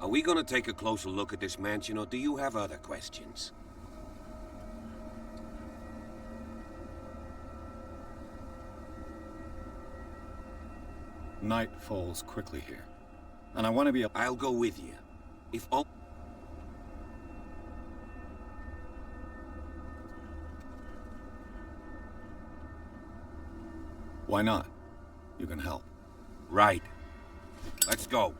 S8: Are we gonna take a closer look at this mansion, or do you have other questions?
S2: Night falls quickly here. And I want to be a...
S8: I'll go with you. If o-
S2: Why not? You can help.
S8: Right. Let's go.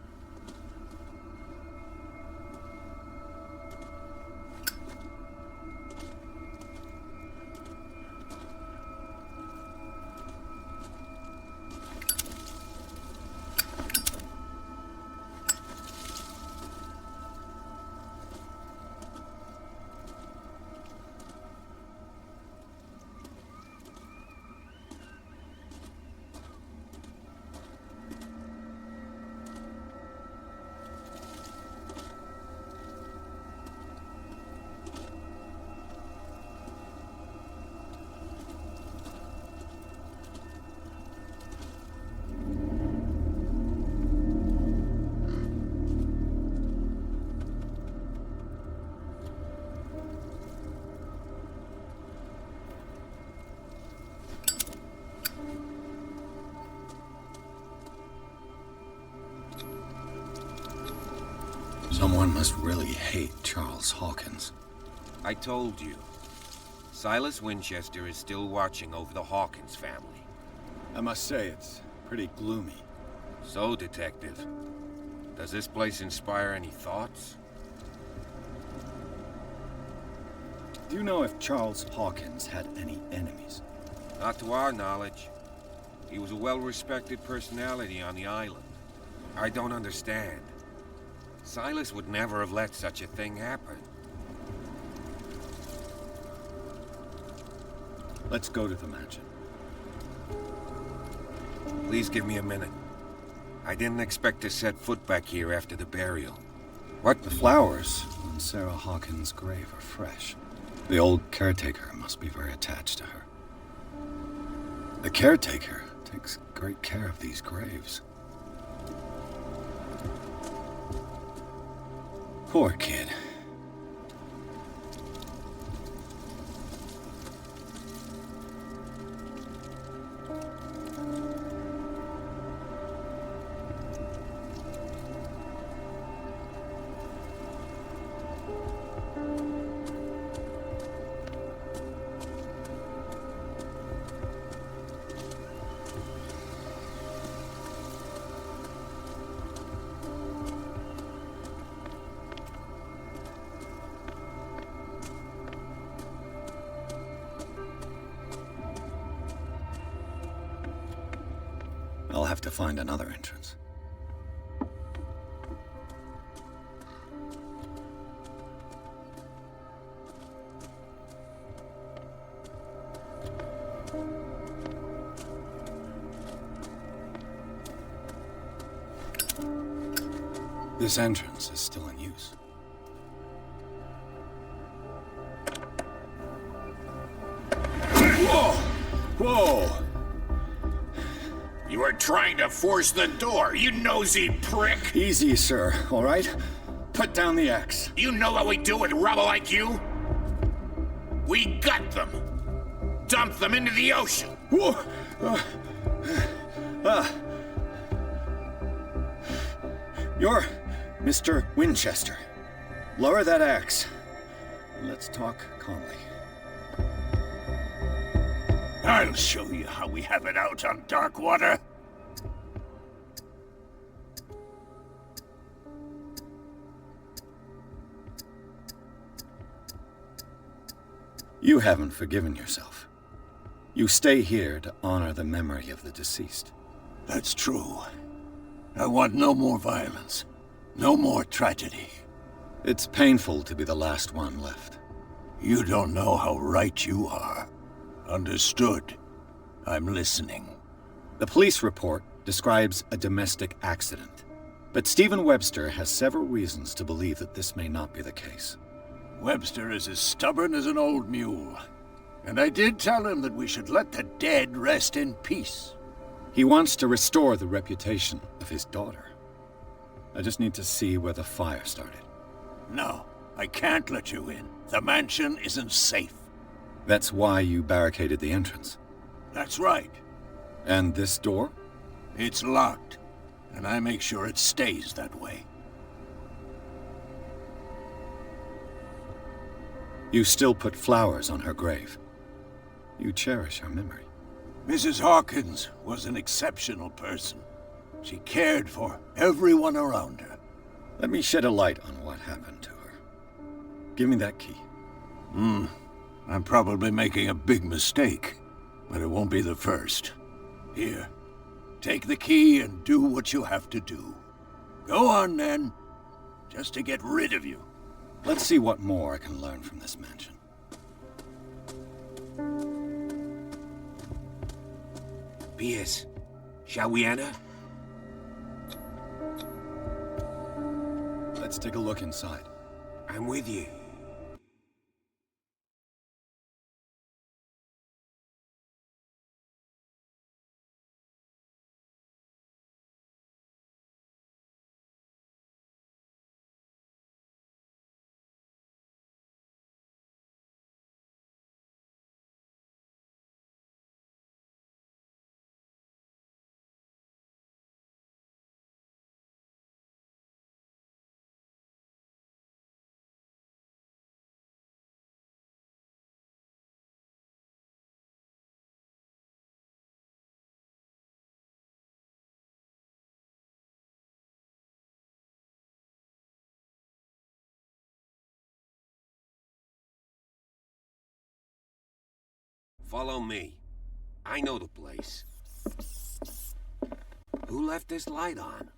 S2: Someone must really hate Charles Hawkins.
S8: I told you. Silas Winchester is still watching over the Hawkins family.
S2: I must say, it's pretty gloomy.
S8: So, Detective, does this place inspire any thoughts?
S2: Do you know if Charles Hawkins had any enemies?
S8: Not to our knowledge. He was a well-respected personality on the island. I don't understand. Silas would never have let such a thing happen.
S2: Let's go to the mansion.
S8: Please give me a minute. I didn't expect to set foot back here after the burial. What?
S2: The flowers on Sarah Hawkins' grave are fresh. The old caretaker must be very attached to her. The caretaker takes great care of these graves. Poor kid. I'll have to find another entrance. this entrance is still in use.
S16: Whoa! Whoa! You are trying to force the door, you nosy prick!
S2: Easy, sir, all right? Put down the axe.
S16: You know what we do with rubble like you? We gut them! Dump them into the ocean!
S2: Whoa! You're Mr. Winchester. Lower that axe. Let's talk calmly.
S13: I'll show you how we have it out on Darkwater.
S2: You haven't forgiven yourself. You stay here to honor the memory of the deceased.
S13: That's true. I want no more violence. No more tragedy.
S2: It's painful to be the last one left.
S13: You don't know how right you are. Understood. I'm listening.
S2: The police report describes a domestic accident, but Stephen Webster has several reasons to believe that this may not be the case.
S13: Webster is as stubborn as an old mule, and I did tell him that we should let the dead rest in peace.
S2: He wants to restore the reputation of his daughter. I just need to see where the fire started.
S13: No, I can't let you in. The mansion isn't safe.
S2: That's why you barricaded the entrance.
S13: That's right.
S2: And this door?
S13: It's locked, and I make sure it stays that way.
S2: You still put flowers on her grave. You cherish her memory.
S13: Mrs. Hawkins was an exceptional person. She cared for everyone around her.
S2: Let me shed a light on what happened to her. Give me that key.
S13: I'm probably making a big mistake, but it won't be the first. Here, take the key and do what you have to do. Go on, then, just to get rid of you.
S2: Let's see what more I can learn from this mansion.
S8: Pierce, shall we enter?
S2: Let's take a look inside.
S8: I'm with you. Follow me. I know the place. Who left this light on?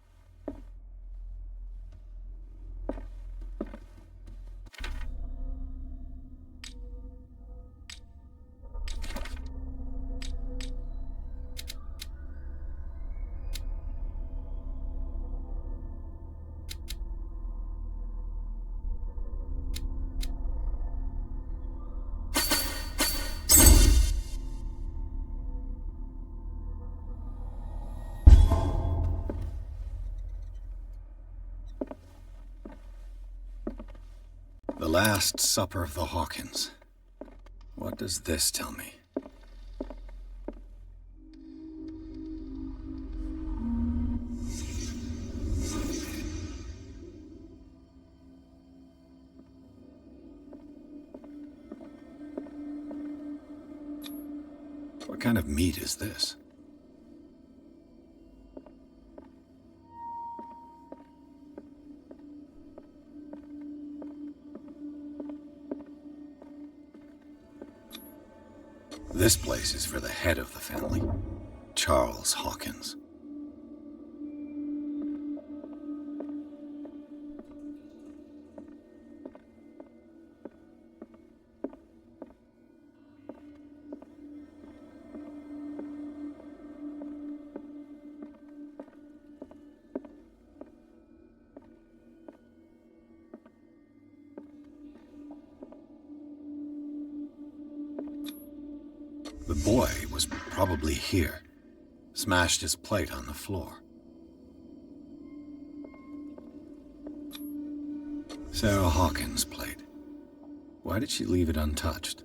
S2: The Last Supper of the Hawkins. What does this tell me? What kind of meat is this? This place is for the head of the family, Charles Hawkins. boy was probably here. Smashed his plate on the floor. Sarah Hawkins' plate. Why did she leave it untouched?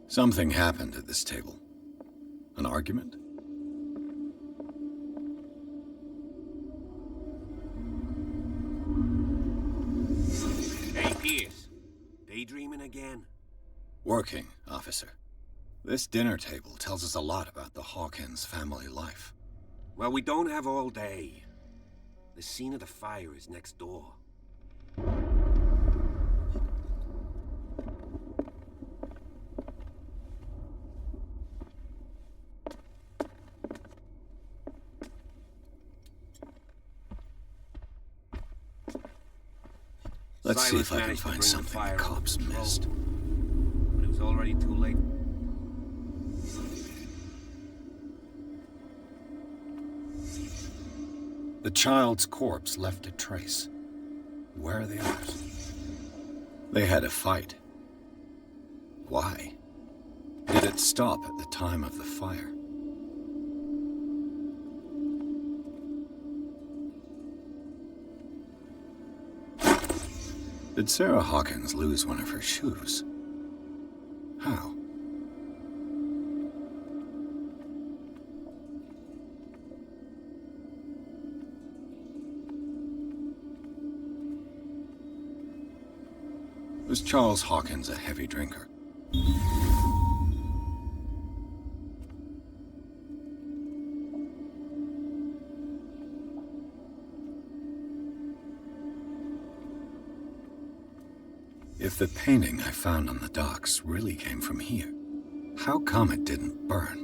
S2: Something happened at this table. An argument?
S8: Hey, Pierce. Daydreaming again?
S2: Working, officer. This dinner table tells us a lot about the Hawkins family life.
S8: Well, we don't have all day. The scene of the fire is next door.
S2: Let's see
S8: Silas
S2: if I can
S8: managed to
S2: find
S8: bring the
S2: something
S8: fire
S2: the cops
S8: under control,
S2: missed.
S8: but it was already too late.
S2: The child's corpse left a trace. Where are the others? They had a fight. Why? Did it stop at the time of the fire? Did Sarah Hawkins lose one of her shoes? How? Was Charles Hawkins a heavy drinker? If the painting I found on the docks really came from here, how come it didn't burn?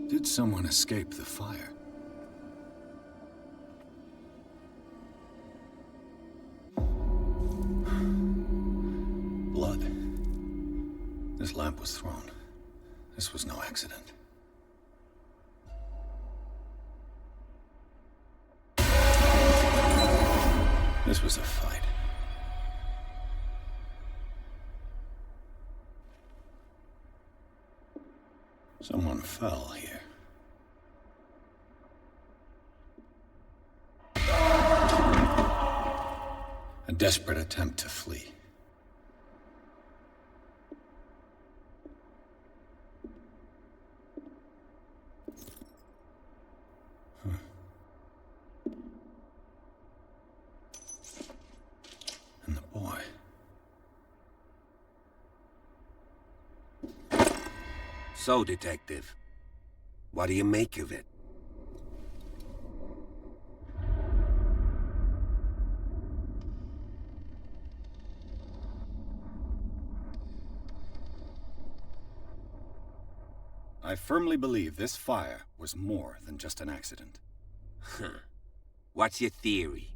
S2: Did someone escape the fire? Blood. This lamp was thrown. This was no accident. This was a fight. Someone fell here. A desperate attempt to flee. And the boy.
S8: So, Detective, what do you make of it?
S2: I firmly believe this fire was more than just an accident.
S8: Huh. What's your theory?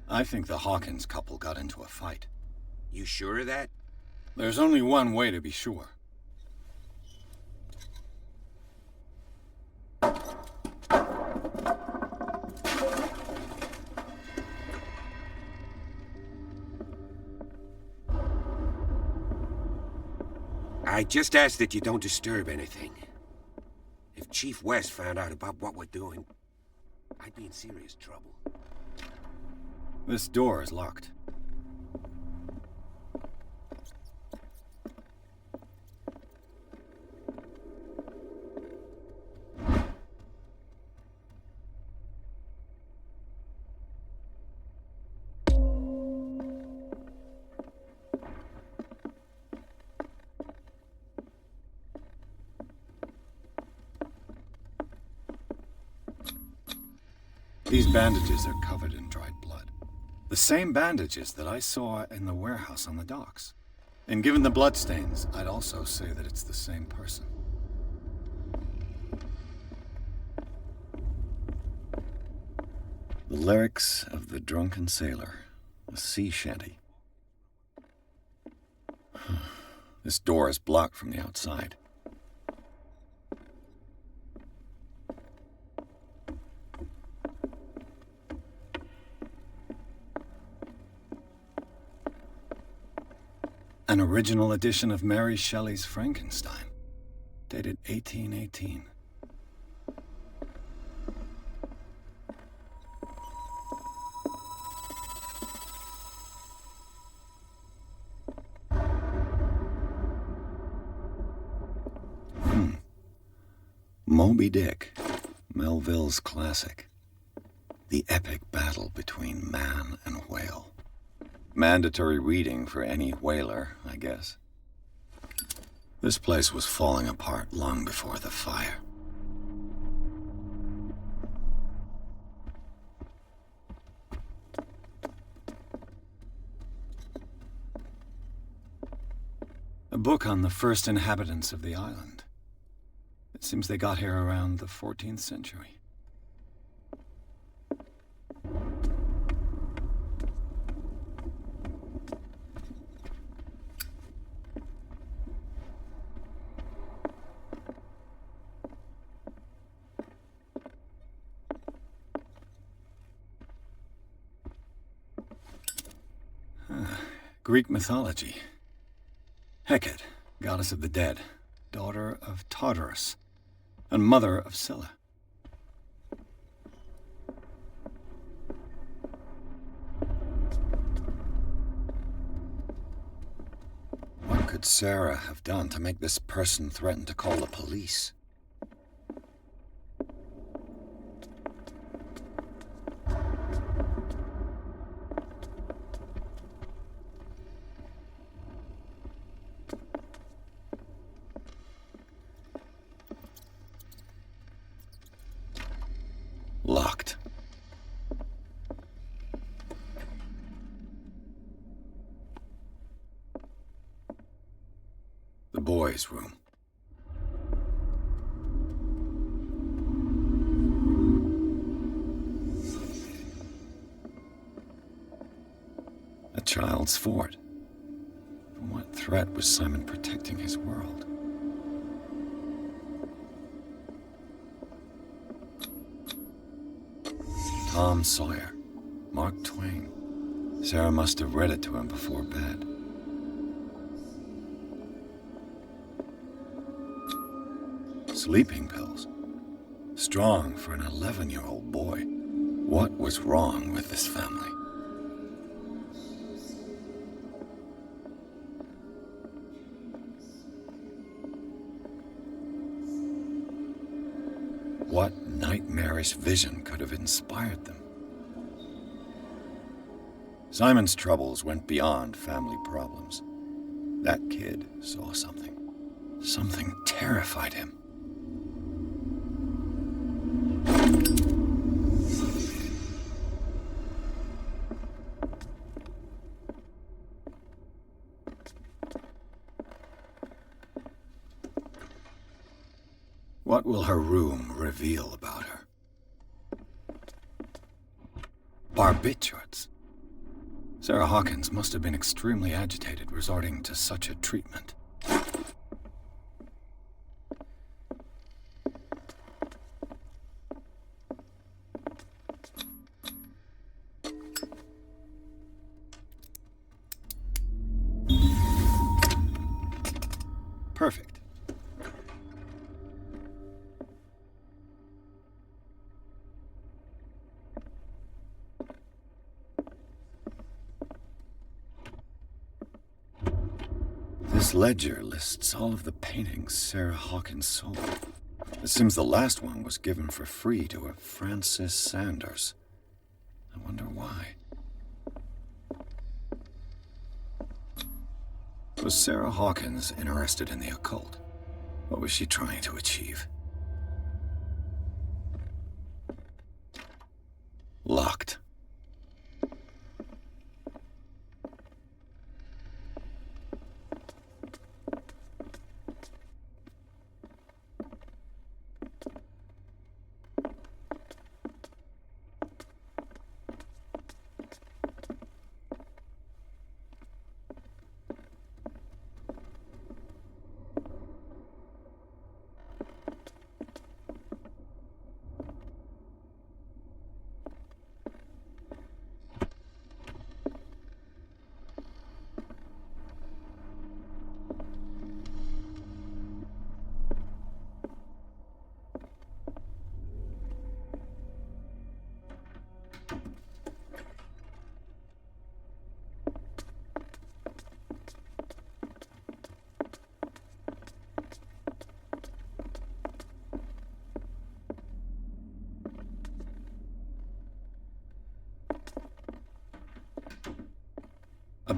S2: I think the Hawkins couple got into a fight.
S8: You sure of that?
S2: There's only one way to be sure.
S8: I just ask that you don't disturb anything. If Chief West found out about what we're doing, I'd be in serious trouble.
S2: This door is locked. These bandages are covered in dried blood. The same bandages that I saw in the warehouse on the docks. And given the bloodstains, I'd also say that it's the same person. The lyrics of the drunken sailor, a sea shanty. This door is blocked from the outside. An original edition of Mary Shelley's Frankenstein, dated 1818. Moby Dick, Melville's classic. The epic battle between man and whale. Mandatory reading for any whaler, I guess. This place was falling apart long before the fire. A book on the first inhabitants of the island. It seems they got here around the 14th century. Greek mythology. Hecate, goddess of the dead, daughter of Tartarus, and mother of Scylla. What could Sarah have done to make this person threaten to call the police? Locked. The boys' room. A child's fort. From what threat was Simon protecting his world? Tom Sawyer, Mark Twain. Sarah must have read it to him before bed. Sleeping pills. Strong for an 11-year-old boy. What was wrong with this family? What nightmarish vision could have inspired them? Simon's troubles went beyond family problems. That kid saw something. Something terrified him. What will her room reveal about her? Barbiturates. Sarah Hawkins must have been extremely agitated resorting to such a treatment. Perfect. This ledger lists all of the paintings Sarah Hawkins sold. It seems the last one was given for free to a Francis Sanders. I wonder why. Was Sarah Hawkins interested in the occult? What was she trying to achieve? Locked.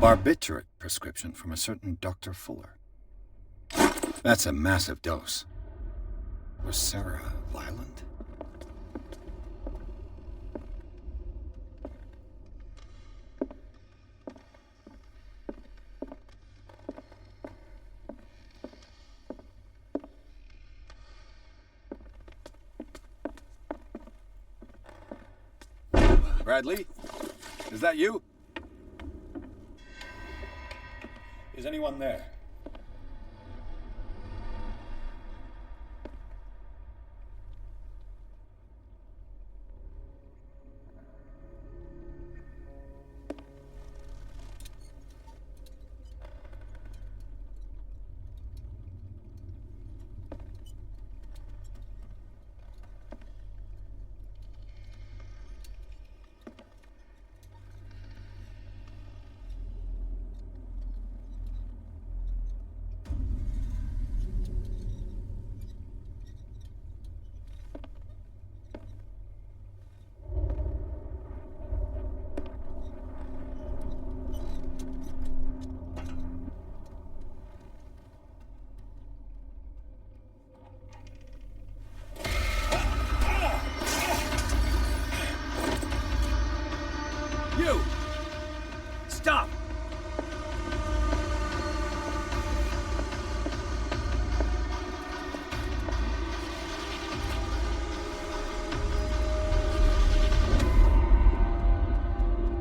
S2: barbiturate prescription from a certain Dr. Fuller. That's a massive dose. Was Sarah violent?
S12: Bradley? Is that you?
S2: Is anyone there?
S12: You! Stop!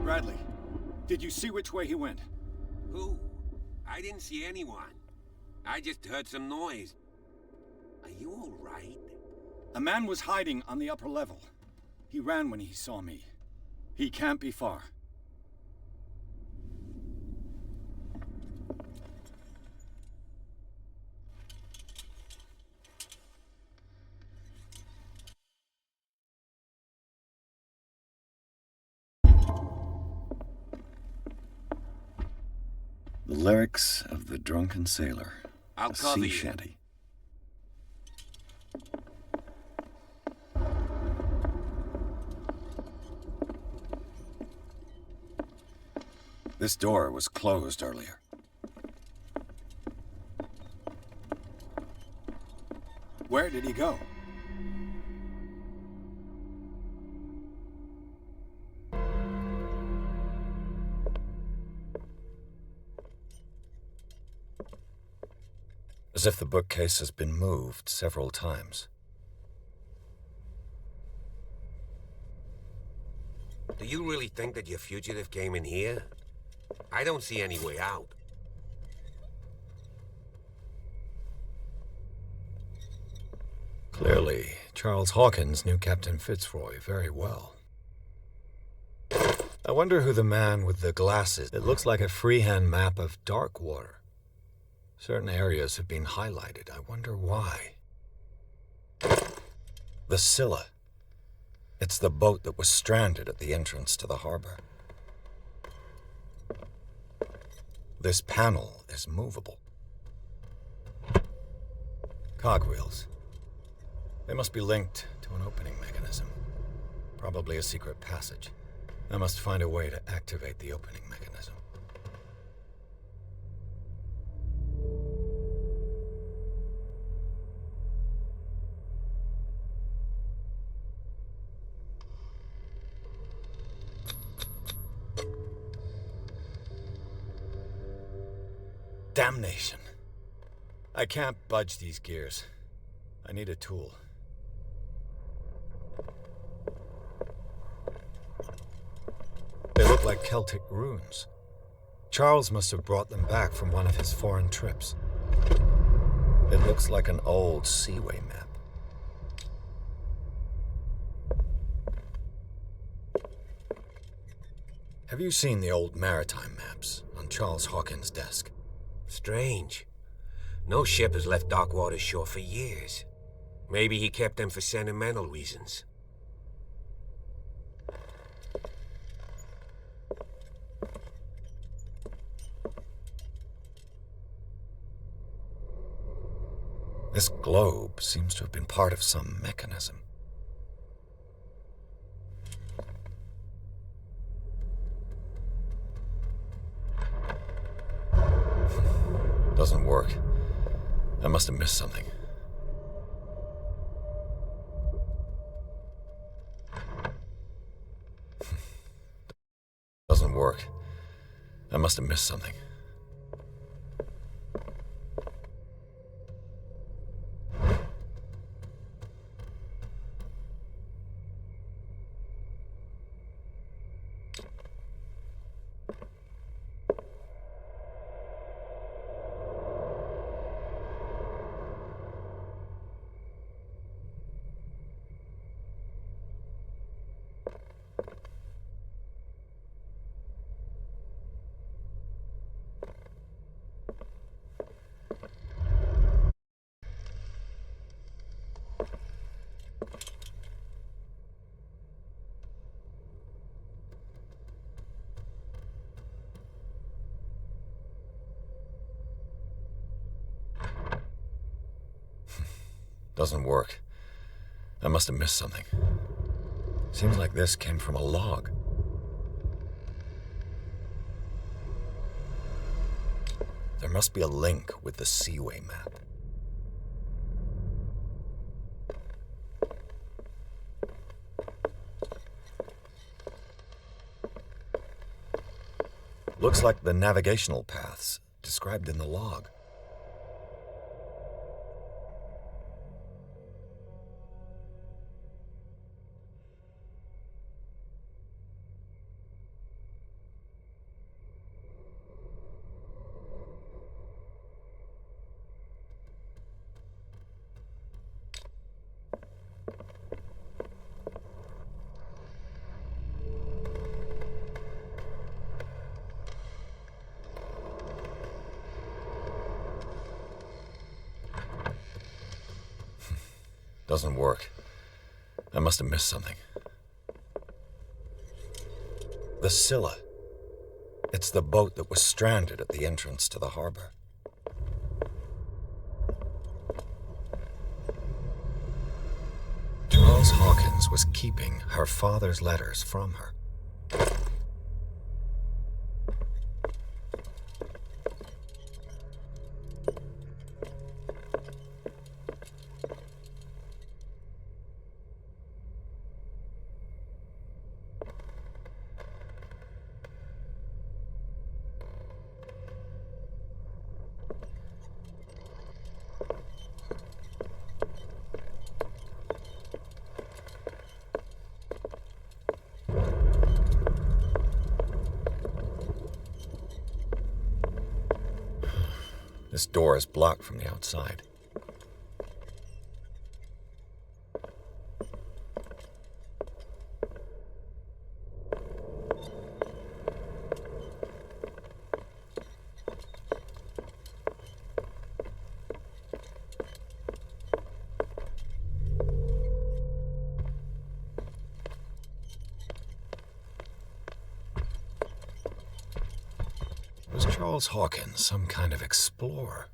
S12: Bradley, did you see which way he went?
S8: Who? I didn't see anyone. I just heard some noise. Are you all right?
S2: A man was hiding on the upper level. He ran when he saw me. He can't be far. The lyrics of the drunken sailor.
S8: I'll
S2: a
S8: cover
S2: sea
S8: you.
S2: shanty. This door was closed earlier. Where did he go? As if the bookcase has been moved several times.
S8: Do you really think that your fugitive came in here? I don't see any way out.
S2: Clearly, Charles Hawkins knew Captain Fitzroy very well. I wonder who the man with the glasses. It looks like a freehand map of Darkwater. Certain areas have been highlighted. I wonder why. The Scylla. It's the boat that was stranded at the entrance to the harbor. This panel is movable. Cogwheels. They must be linked to an opening mechanism. Probably a secret passage. I must find a way to activate the opening mechanism. Damnation. I can't budge these gears. I need a tool. They look like Celtic runes. Charles must have brought them back from one of his foreign trips. It looks like an old seaway map. Have you seen the old maritime maps on Charles Hawkins' desk?
S8: Strange. No ship has left Darkwater's shore for years. Maybe he kept them for sentimental reasons.
S2: This globe seems to have been part of some mechanism. Doesn't work. I must have missed something. Doesn't work. I must have missed something. Doesn't work. I must have missed something. Seems like this came from a log. There must be a link with the Seaway map. Looks like the navigational paths described in the log. Doesn't work. I must have missed something. The Scylla. It's the boat that was stranded at the entrance to the harbor. Charles Hawkins was keeping her father's letters from her. This door is blocked from the outside. Was Charles Hawkins some kind of explorer?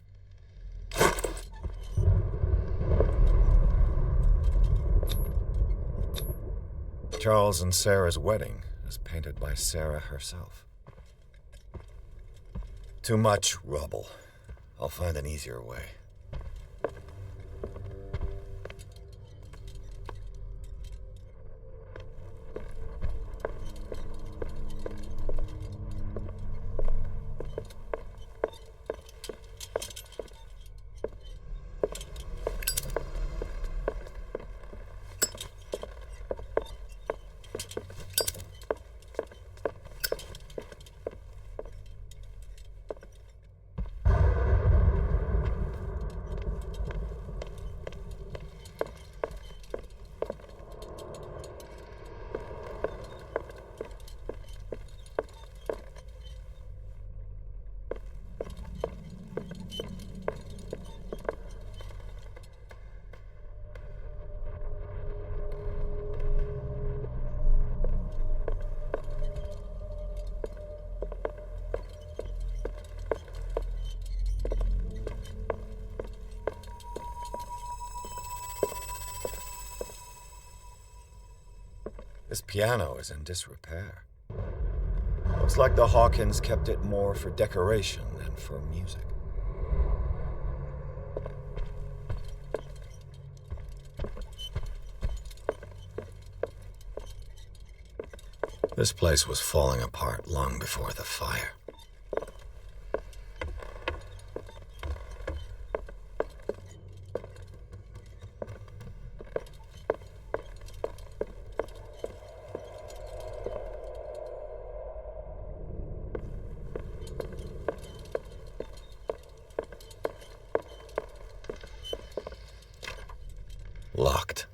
S2: Charles and Sarah's wedding is painted by Sarah herself. Too much rubble. I'll find an easier way. This piano is in disrepair. Looks like the Hawkins kept it more for decoration than for music. This place was falling apart long before the fire. Locked.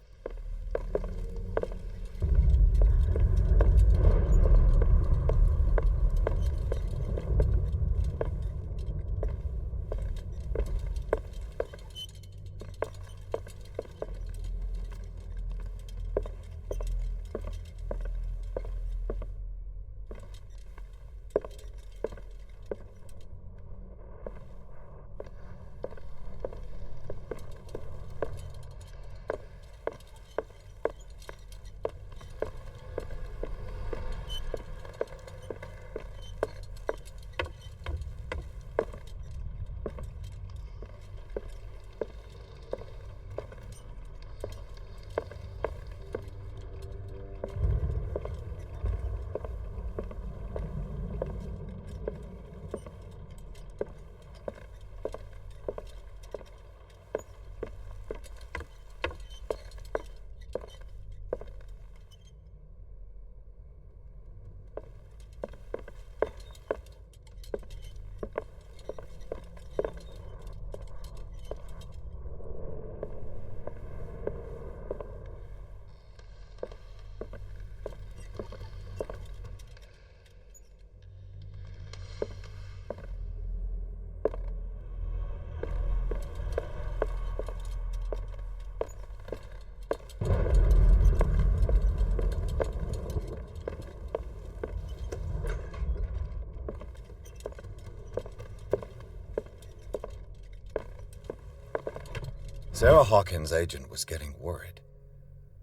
S2: Sarah Hawkins' agent was getting worried.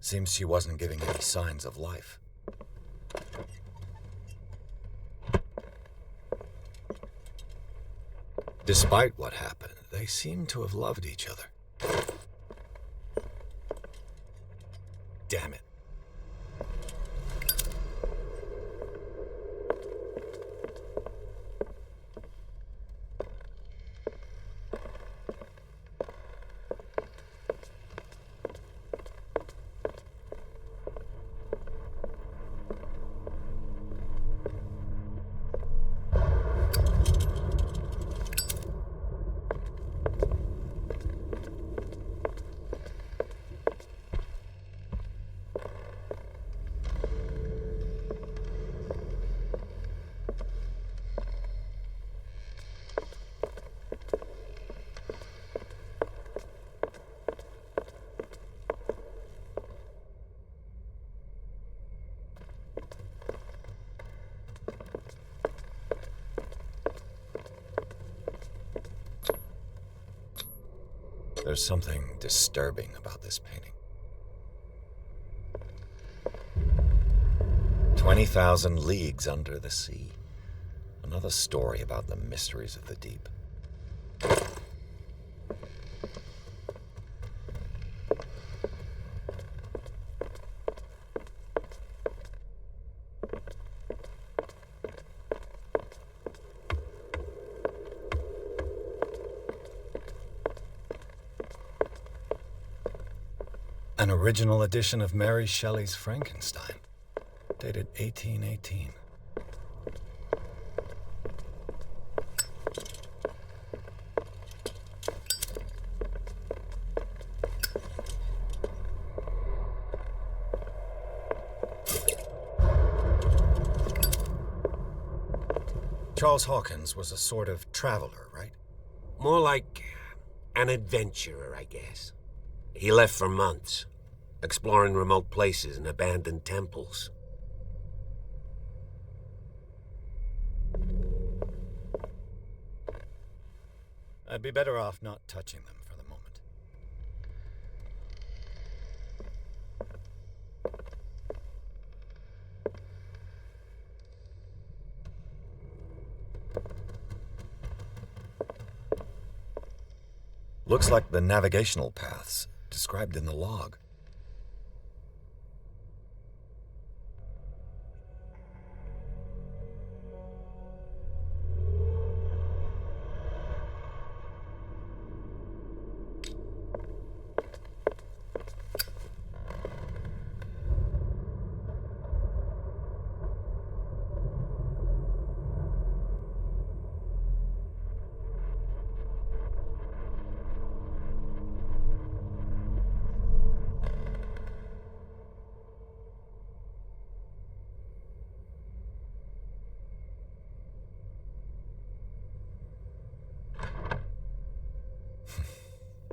S2: Seems she wasn't giving any signs of life. Despite what happened, they seem to have loved each other. Damn it. There's something disturbing about this painting. 20,000 leagues under the sea. Another story about the mysteries of the deep. An original edition of Mary Shelley's Frankenstein, dated 1818. Charles Hawkins was a sort of traveler, right?
S13: More like an adventurer, I guess. He left for months, exploring remote places and abandoned temples.
S2: I'd be better off not touching them for the moment. Looks like the navigational paths described in the log.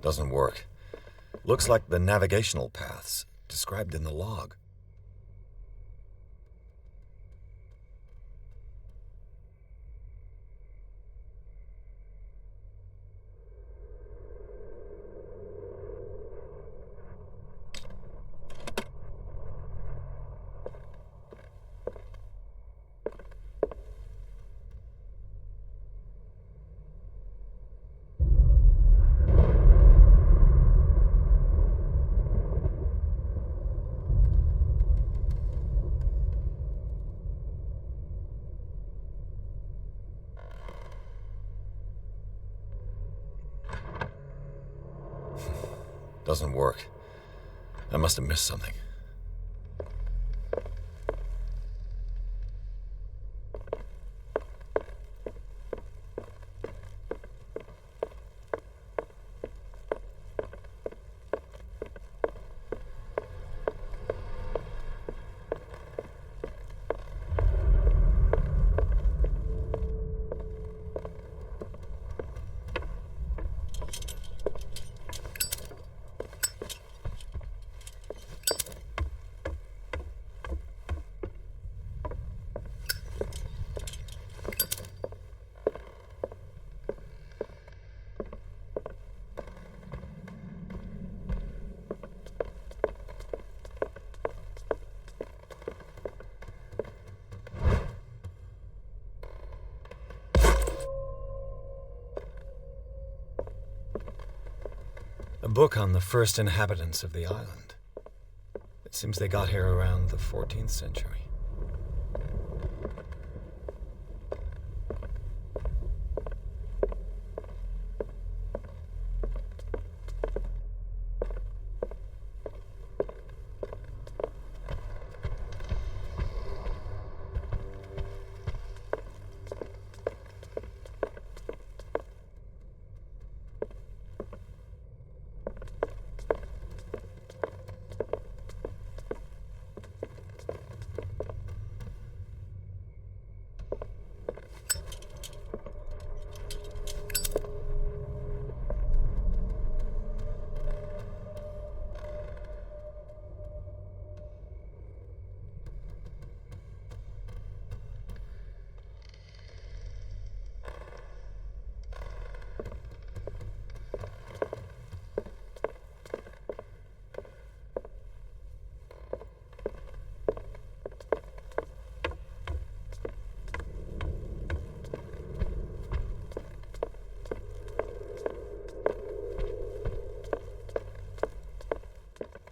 S2: Doesn't work. Looks like the navigational paths described in the log. Doesn't work. I must have missed something. A book on the first inhabitants of the island. It seems they got here around the 14th century.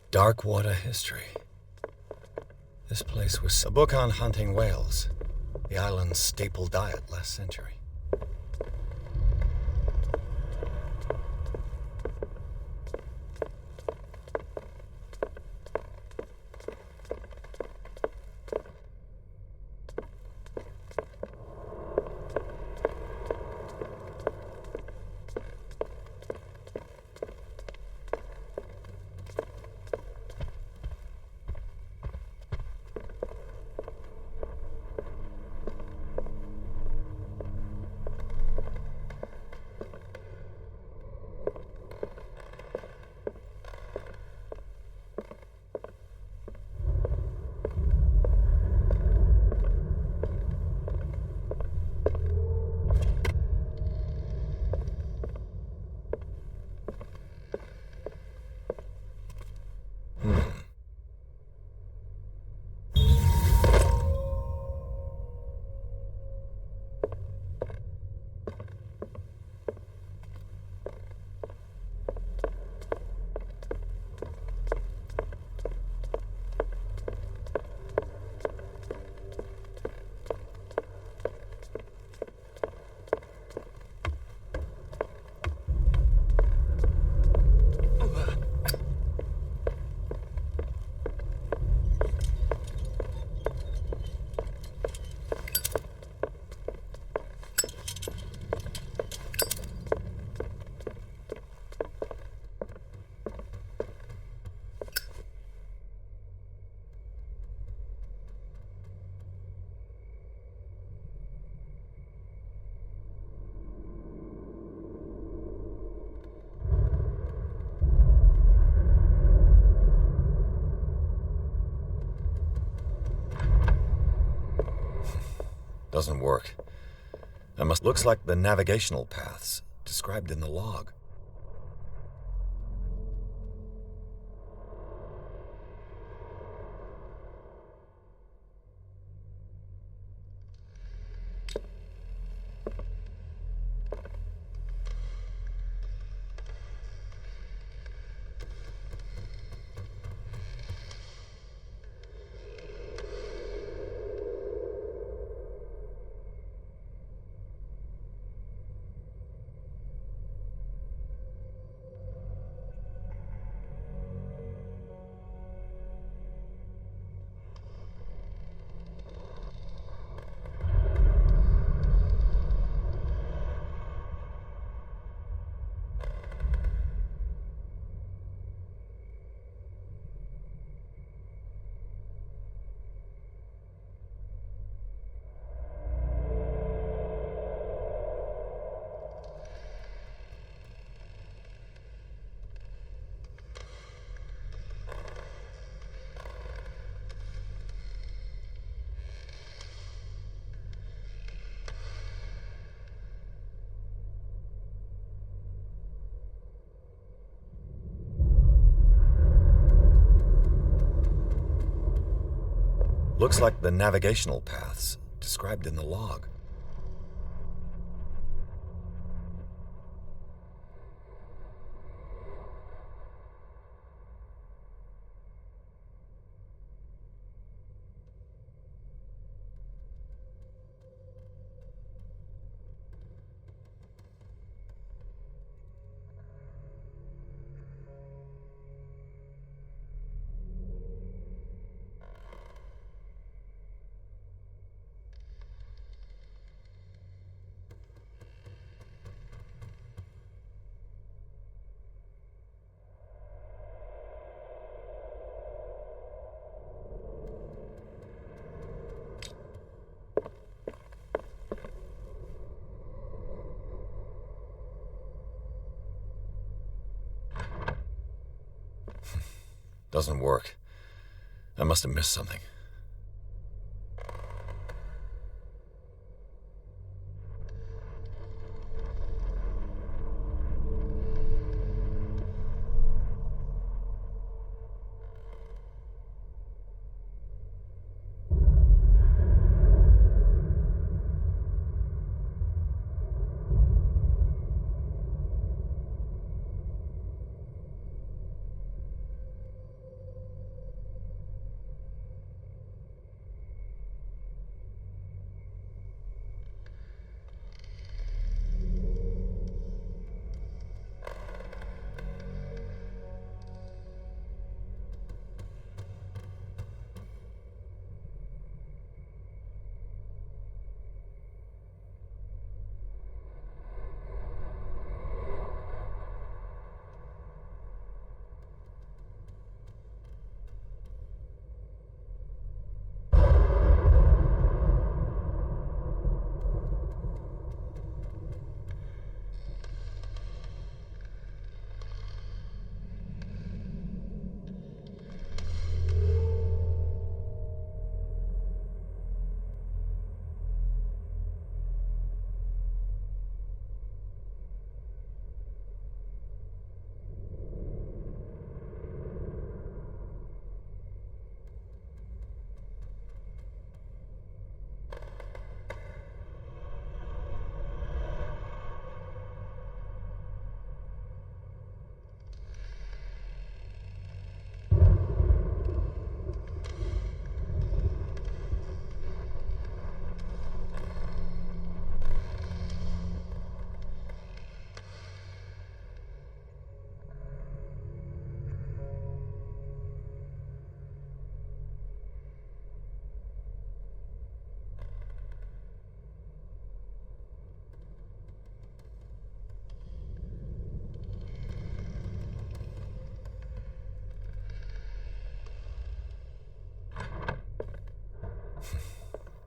S2: Dark water history. This place was a book on hunting whales, the island's staple diet last century. Doesn't work. Looks like the navigational paths described in the log. Looks like the navigational paths described in the log. Doesn't work. I must have missed something.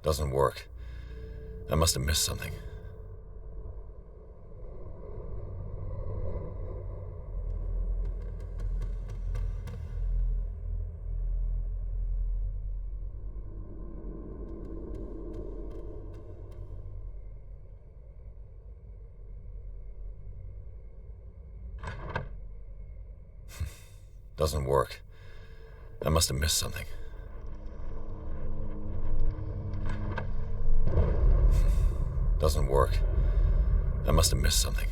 S2: Doesn't work. I must have missed something. Doesn't work. I must have missed something. Doesn't work. I must have missed something.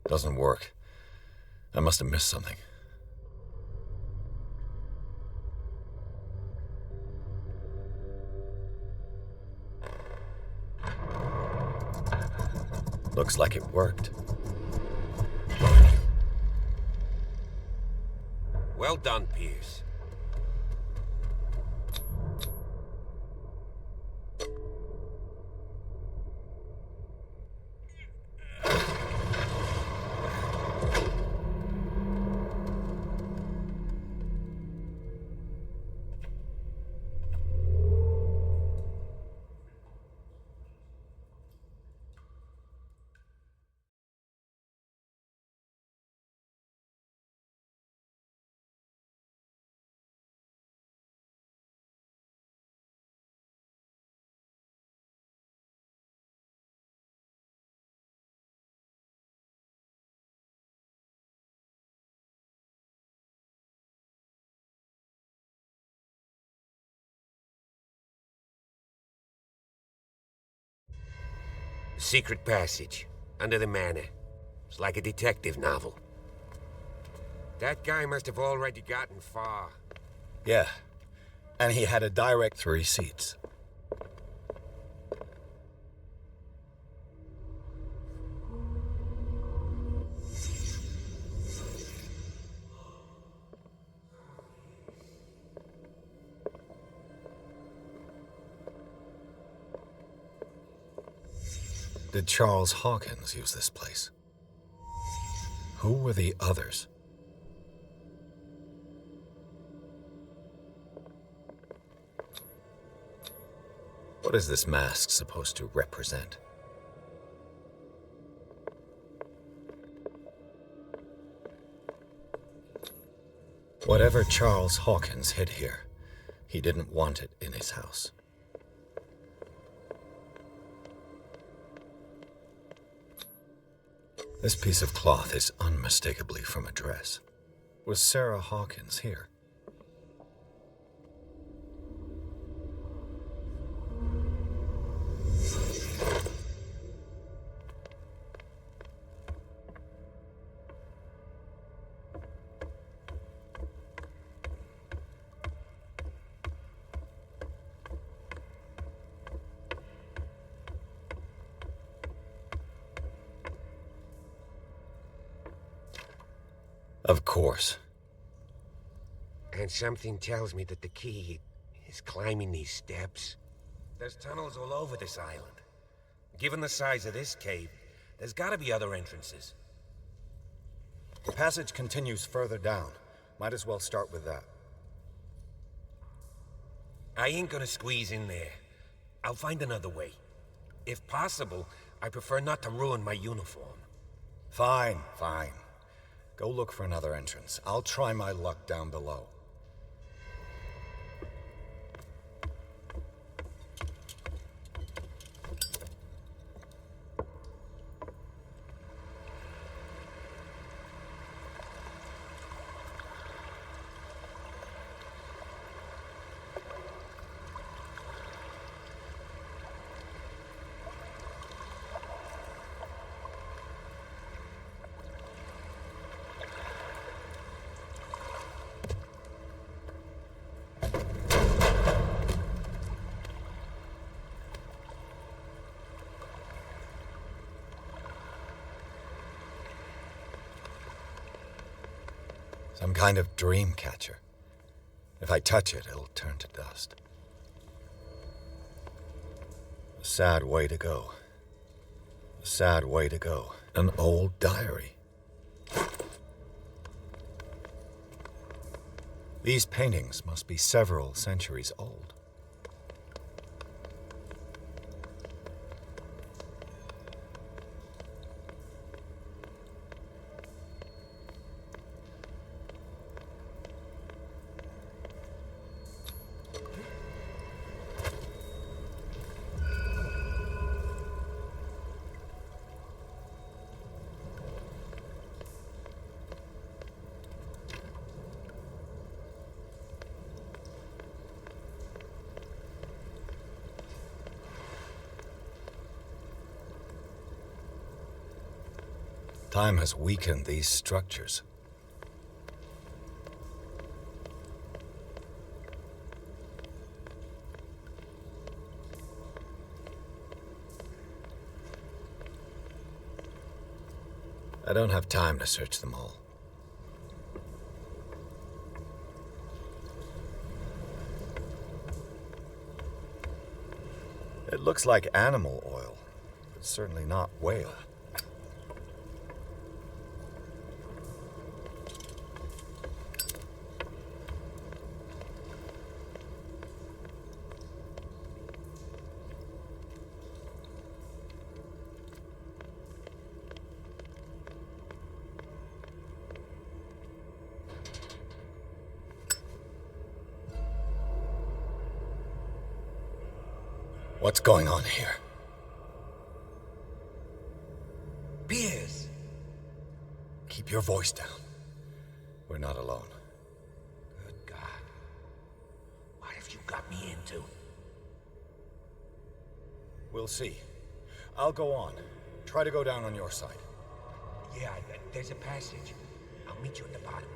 S2: Doesn't work. I must have missed something. Looks like it worked.
S8: Well done, Pierce. Secret passage, under the manor. It's like a detective novel. That guy must have already gotten far.
S2: Yeah, and he had a direct 3 seats. Did Charles Hawkins use this place? Who were the others? What is this mask supposed to represent? Whatever Charles Hawkins hid here, He didn't want it in his house. This piece of cloth is unmistakably from a dress. Was Sarah Hawkins here? Of course.
S8: And something tells me that the key is climbing these steps. There's tunnels all over this island. Given the size of this cave, there's gotta be other entrances.
S2: The passage continues further down. Might as well start with that.
S8: I ain't gonna squeeze in there. I'll find another way. If possible, I prefer not to ruin my uniform.
S2: Fine, fine. Go look for another entrance. I'll try my luck down below. Some kind of dream catcher. If I touch it, it'll turn to dust. A sad way to go. A sad way to go. An old diary. These paintings must be several centuries old. Time has weakened these structures. I don't have time to search them all. It looks like animal oil, but certainly not whale. What's going on here?
S8: Piers!
S2: Keep your voice down. We're not alone.
S8: Good God. What have you got me into?
S2: We'll see. I'll go on. Try to go down on your side.
S8: Yeah, there's a passage. I'll meet you at the bottom.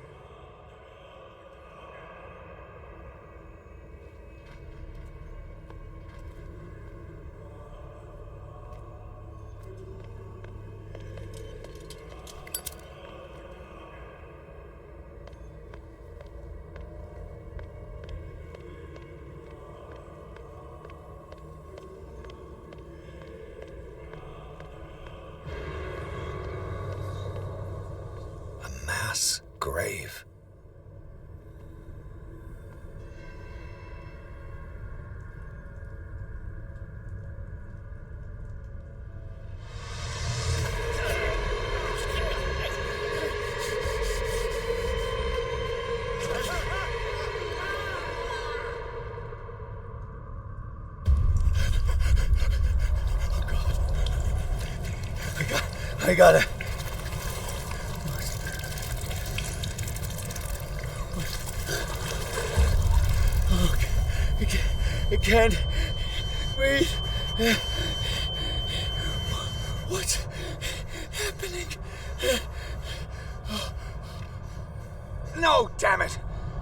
S2: Grave. I gotta... I can't breathe. What's happening? No, damn it!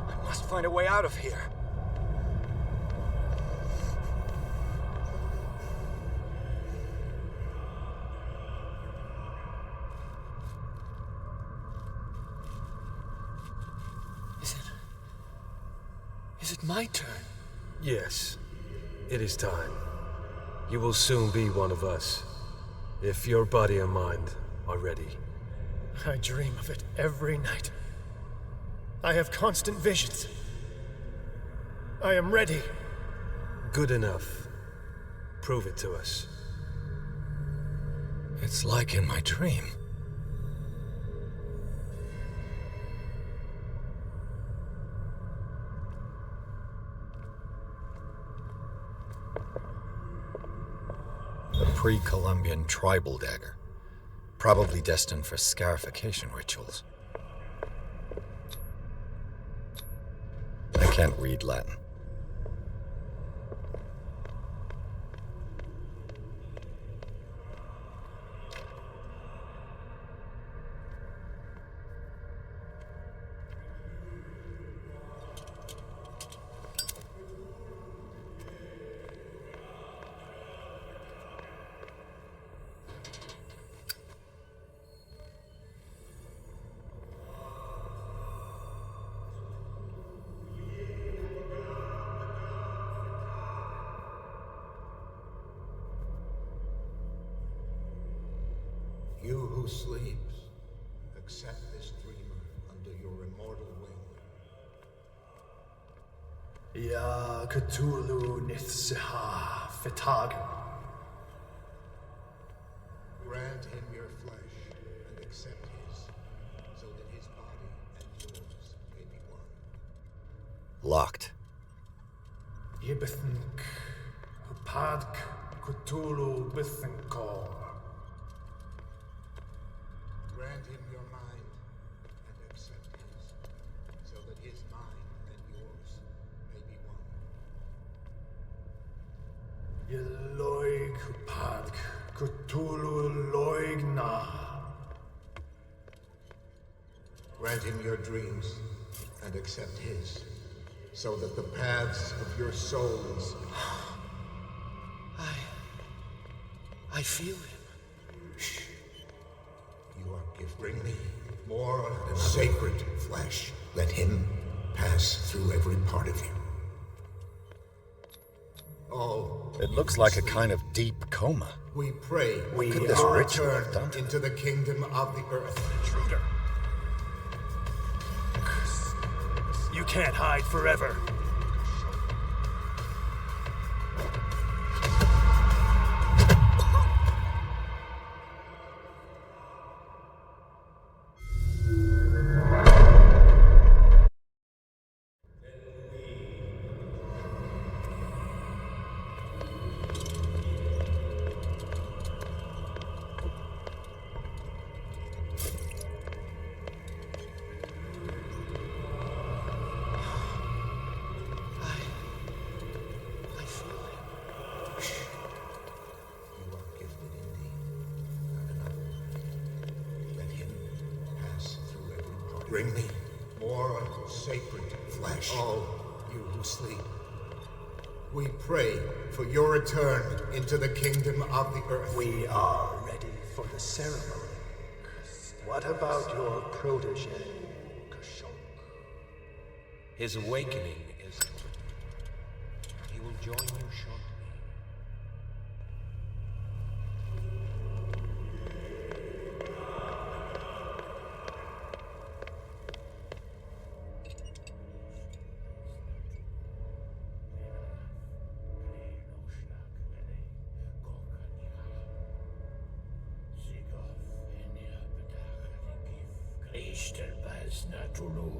S2: I must find a way out of here. Is it my turn?
S17: Yes, it is time. You will soon be one of us, if your body and mind are ready.
S18: I dream of it every night. I have constant visions. I am ready.
S17: Good enough. Prove it to us.
S2: It's like in my dream. A pre-Columbian tribal dagger. Probably destined for scarification rituals. I can't read Latin.
S6: You who sleeps, accept this dreamer under your immortal wing.
S18: Ya Cthulhu Nithsiha Fetagen.
S6: Grant him your flesh and accept his, so that his body and yours may be one.
S2: Locked.
S18: Yibithink Padk Cthulhu Bithinkor.
S6: Grant him your mind and accept his, so that his mind and yours may be one.
S18: Yeloig Padk Cthulhu Loigna.
S6: Grant him your dreams and accept his, so that the paths of your souls...
S18: I feel him.
S6: You are gift. Bring me more sacred flesh. Let him pass through every part of you. Oh,
S2: it looks like a kind of deep coma.
S6: We pray
S2: What could this ritual have done?
S6: into the kingdom of the earth.
S18: Intruder. You can't hide forever.
S6: Bring me more sacred flesh. All you who sleep. We pray for your return into the kingdom of the earth.
S18: We are ready for the ceremony. What about your protege, Kashok?
S10: His awakening is... He will join you shortly.
S15: Natulu,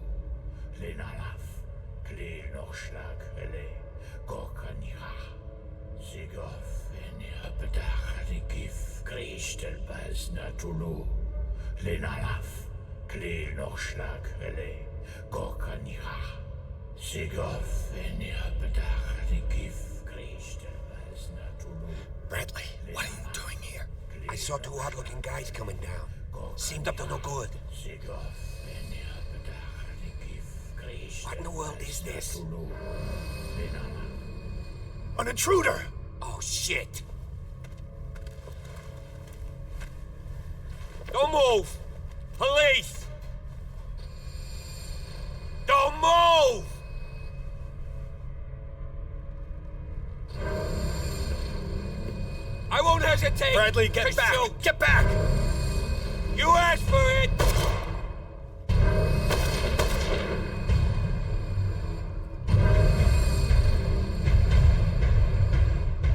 S15: Lenalaf, Kle Nochschlag, Ele, Gorkaniach, Sigov, Enia Bedach, Gif,
S1: Kristel bas natulu. Lenayaf. Kli nochschlag ele. Gorkaniha. Sigof enia bedach gif. Kristel bas natulu.
S19: Bradley, what are you doing here? I saw two odd-looking guys coming down. Seemed up to no good. What in the world is this?
S18: An intruder!
S19: Oh, shit! Don't move! Police! Don't move! I won't hesitate!
S18: Bradley, get back! Get back!
S19: You asked for it!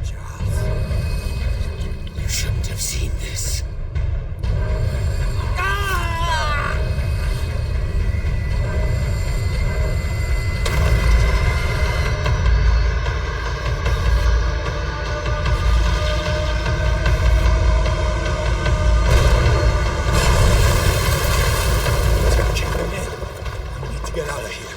S19: Charles, you shouldn't have seen this.
S18: Get out of here.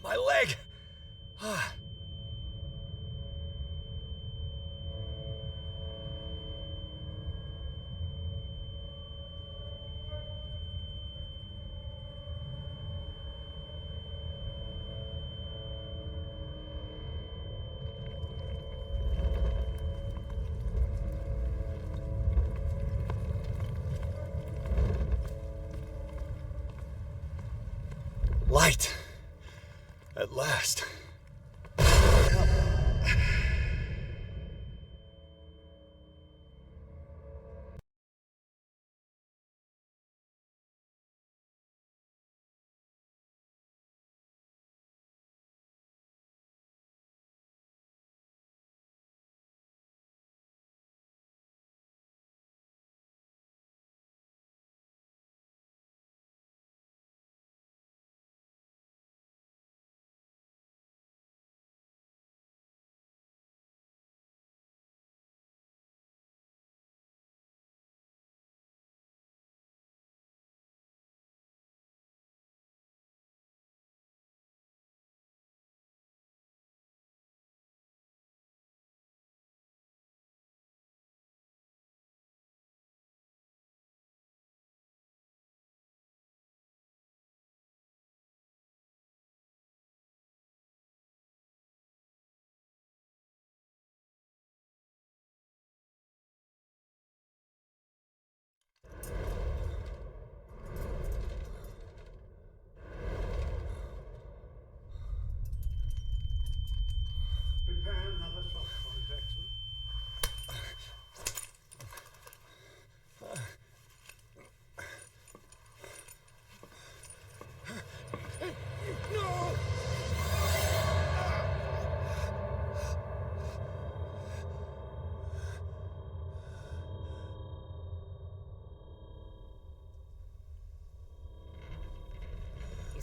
S18: My leg! Light. At last.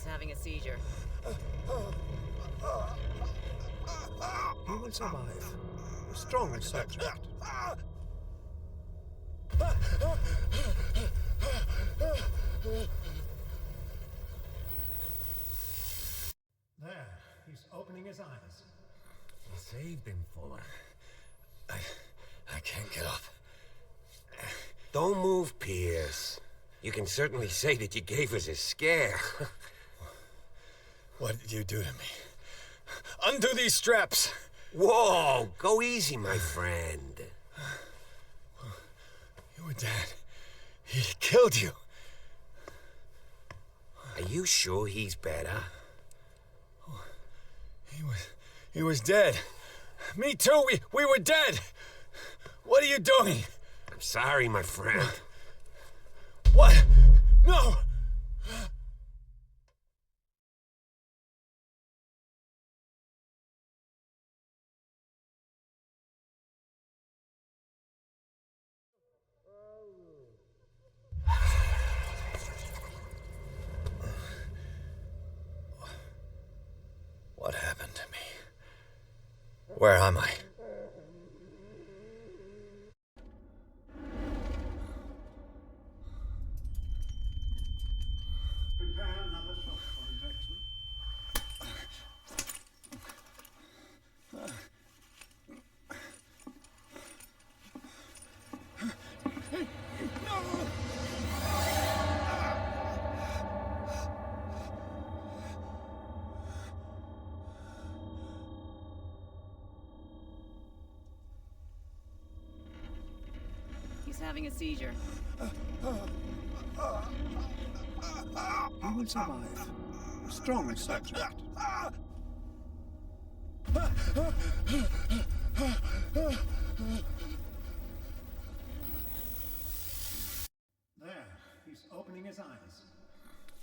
S20: Having a seizure.
S18: He will survive. A strong subject.
S21: There, he's opening his eyes.
S19: Saved him, Fuller. I can't get up. Don't move, Pierce. You can certainly say that you gave us a scare.
S18: What did you do to me? Undo these straps!
S19: Whoa! Go easy, my friend.
S18: You were dead. He killed you.
S19: Are you sure he's better?
S18: He was dead. Me too. We were dead. What are you doing?
S19: I'm sorry, my friend.
S12: What? No! What happened to me? Where am I?
S15: Prepare another shot for injection.
S20: He's having a seizure.
S7: You will survive. Strong subject. There, he's opening his eyes.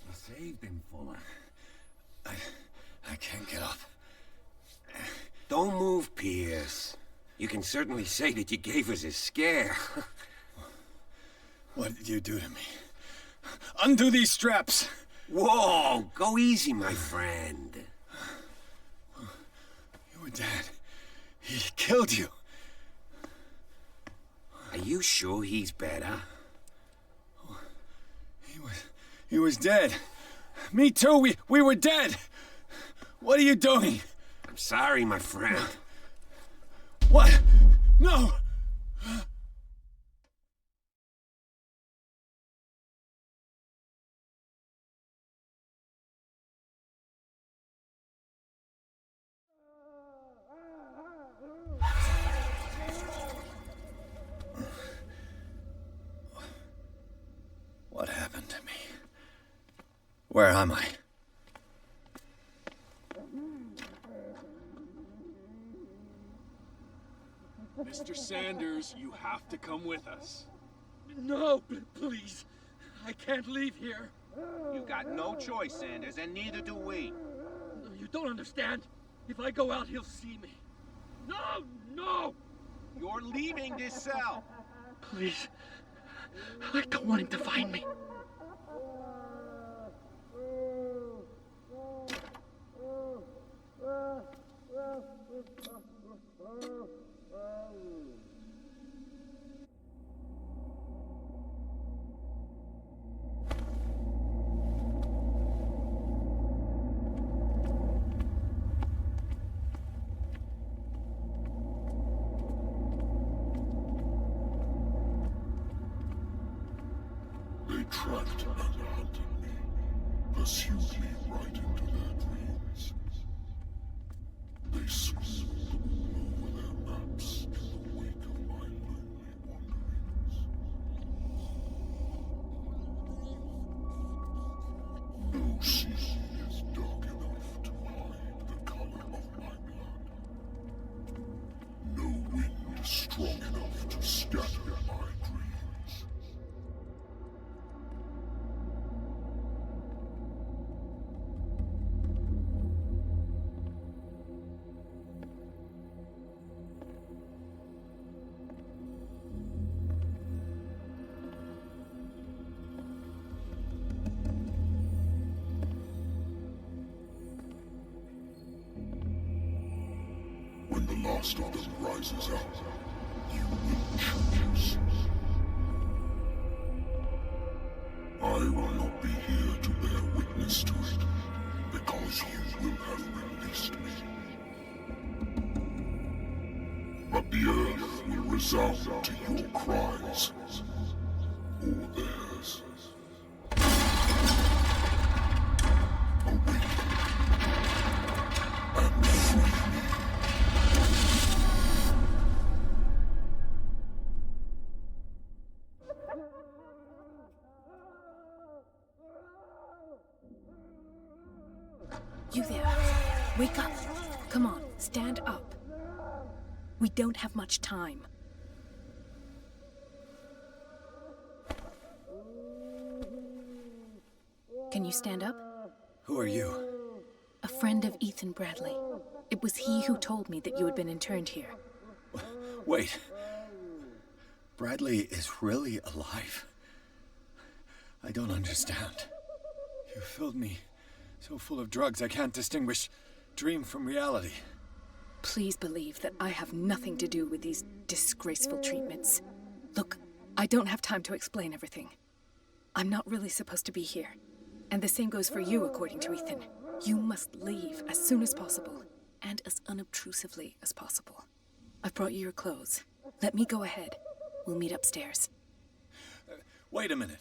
S19: You saved him, Fuller.
S12: I can't get up.
S19: Don't move, Pierce. You can certainly say that you gave us a scare.
S12: What did you do to me? Undo these straps!
S19: Whoa! Go easy, my friend.
S12: Your dad, he killed you.
S19: Are you sure he's better?
S12: He was dead. Me too, we were dead. What are you doing?
S19: I'm sorry, my friend.
S12: What? No! What happened to me? Where am I?
S21: Mr. Sanders, you have to come with us.
S9: No, please. I can't leave here.
S22: You've got no choice, Sanders, and neither do we.
S9: No, you don't understand. If I go out, he'll see me. No, no!
S22: You're leaving this cell.
S9: Please. I don't want him to find me.
S1: They tracked and hunted me, pursued me right into their dreams. They scribbled all over their maps in the wake of my lonely wanderings. No sea is dark enough to hide the color of my blood. No wind strong enough to scatter my dreams. When the last of them rises up, you will choose. I will not be here to bear witness to it, because you will have released me. But the earth will resound to your cries, or theirs. Awaken and free me.
S11: You there. Wake up. Come on, stand up. We don't have much time.
S3: Can you stand up?
S2: Who are you?
S3: A friend of Ethan Bradley. It was he who told me that you had been interned here.
S2: Wait. Bradley is really alive? I don't understand. You filled me so full of drugs I can't distinguish dream from reality.
S3: Please believe that I have nothing to do with these disgraceful treatments. Look, I don't have time to explain everything. I'm not really supposed to be here. And the same goes for you, according to Ethan. You must leave as soon as possible, and as unobtrusively as possible. I've brought you your clothes. Let me go ahead. We'll meet upstairs.
S2: Wait a minute.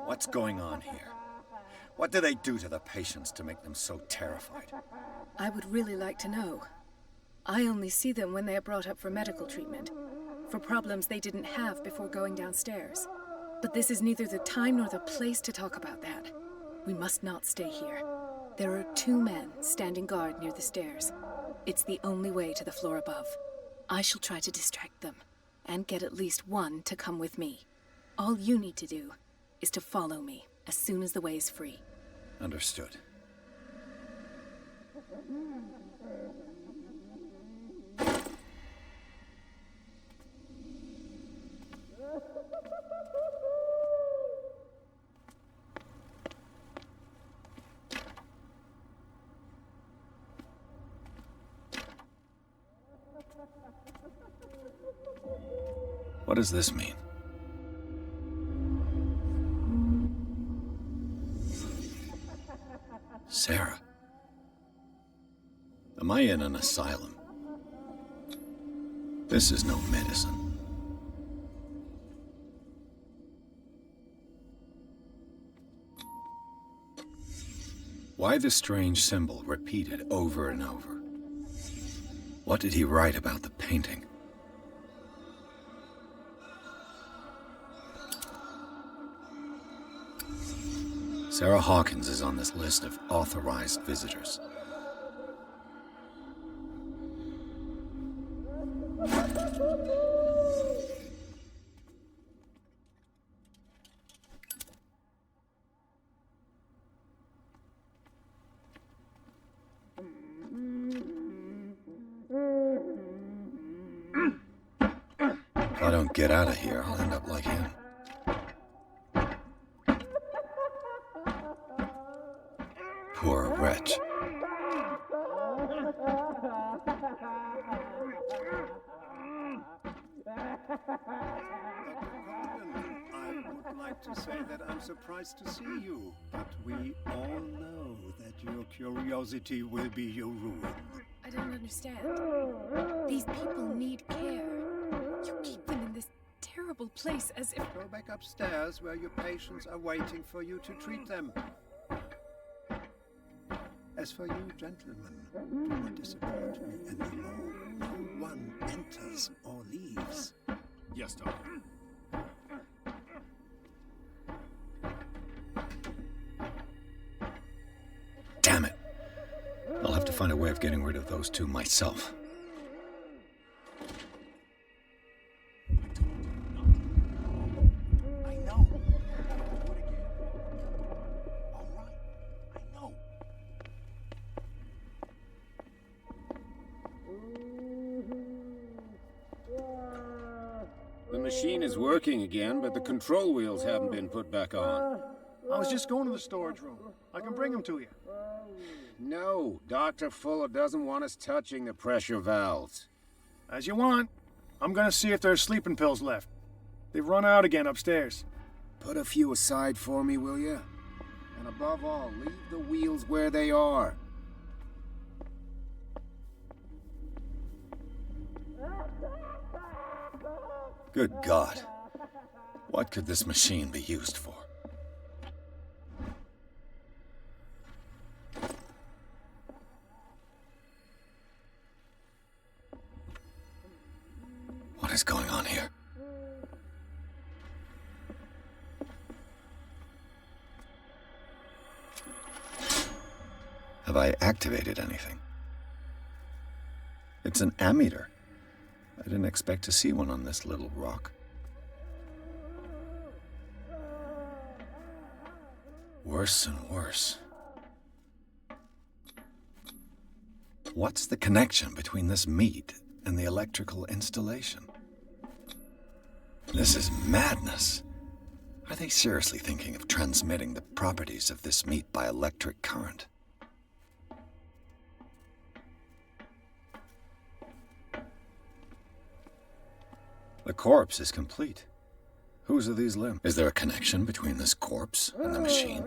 S2: What's going on here? What do they do to the patients to make them so terrified?
S3: I would really like to know. I only see them when they are brought up for medical treatment, for problems they didn't have before going downstairs. But this is neither the time nor the place to talk about that. We must not stay here. There are 2 men standing guard near the stairs. It's the only way to the floor above. I shall try to distract them, and get at least one to come with me. All you need to do is to follow me as soon as the way is free.
S2: Understood. What does this mean? Sarah? Am I in an asylum? This is no medicine. Why the strange symbol repeated over and over? What did he write about the painting? Sarah Hawkins is on this list of authorized visitors. If I don't get out of here, I'll end up like him. Poor wretch.
S7: I would like to say that I'm surprised to see you, but we all know that your curiosity will be your ruin.
S3: I don't understand. These people need care. You keep them in this terrible place as if...
S7: Go back upstairs where your patients are waiting for you to treat them. As for you, gentlemen, do not disappoint me anymore. No one enters or leaves.
S12: Yes, Doctor.
S2: Damn it. I'll have to find a way of getting rid of those 2 myself.
S13: The machine is working again, but the control wheels haven't been put back on.
S7: I was just going to the storage room. I can bring them to you.
S13: No, Dr. Fuller doesn't want us touching the pressure valves.
S7: As you want. I'm gonna see if there's sleeping pills left. They've run out again upstairs.
S13: Put a few aside for me, will you? And above all, leave the wheels where they are.
S2: Good God. What could this machine be used for? What is going on here? Have I activated anything? It's an ammeter. I didn't expect to see one on this little rock. Worse and worse. What's the connection between this meat and the electrical installation? This is madness. Are they seriously thinking of transmitting the properties of this meat by electric current? The corpse is complete. Whose are these limbs? Is there a connection between this corpse and the machine?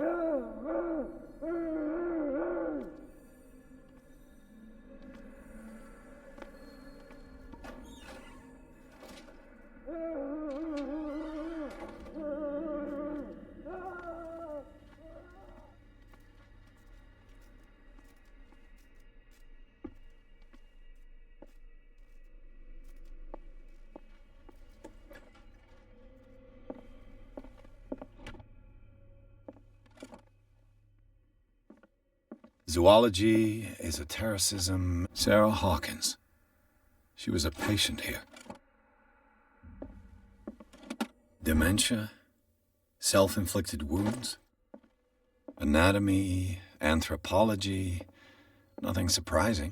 S2: Zoology, esotericism. Sarah Hawkins. She was a patient here. Dementia, self-inflicted wounds, anatomy, anthropology, nothing surprising.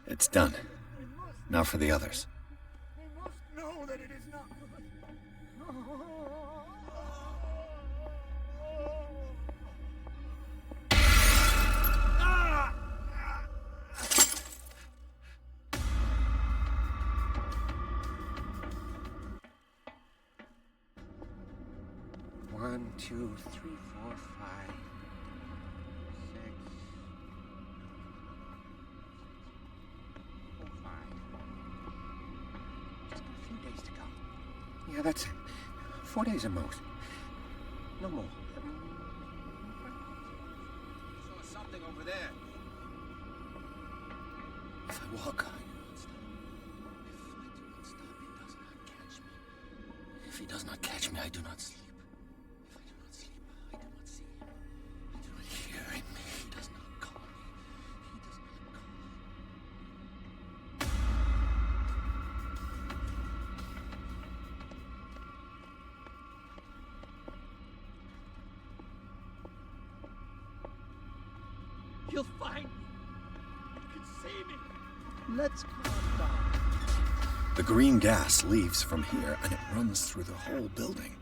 S2: It's done. Now for the others.
S4: They must know that it is not good.
S8: One, two, three, 4, 5, 6. 5. Just a few days to go. Yeah, that's it. 4 days at most. No more. Saw something over there.
S2: If I walk,
S8: If he does not catch me, I do not sleep. If I do not sleep, I do not see him. I do not hear him. He does not call me. He does not call.
S9: You'll find me. You can see me.
S4: Let's calm down.
S2: the green gas leaves from here and it runs through the whole building.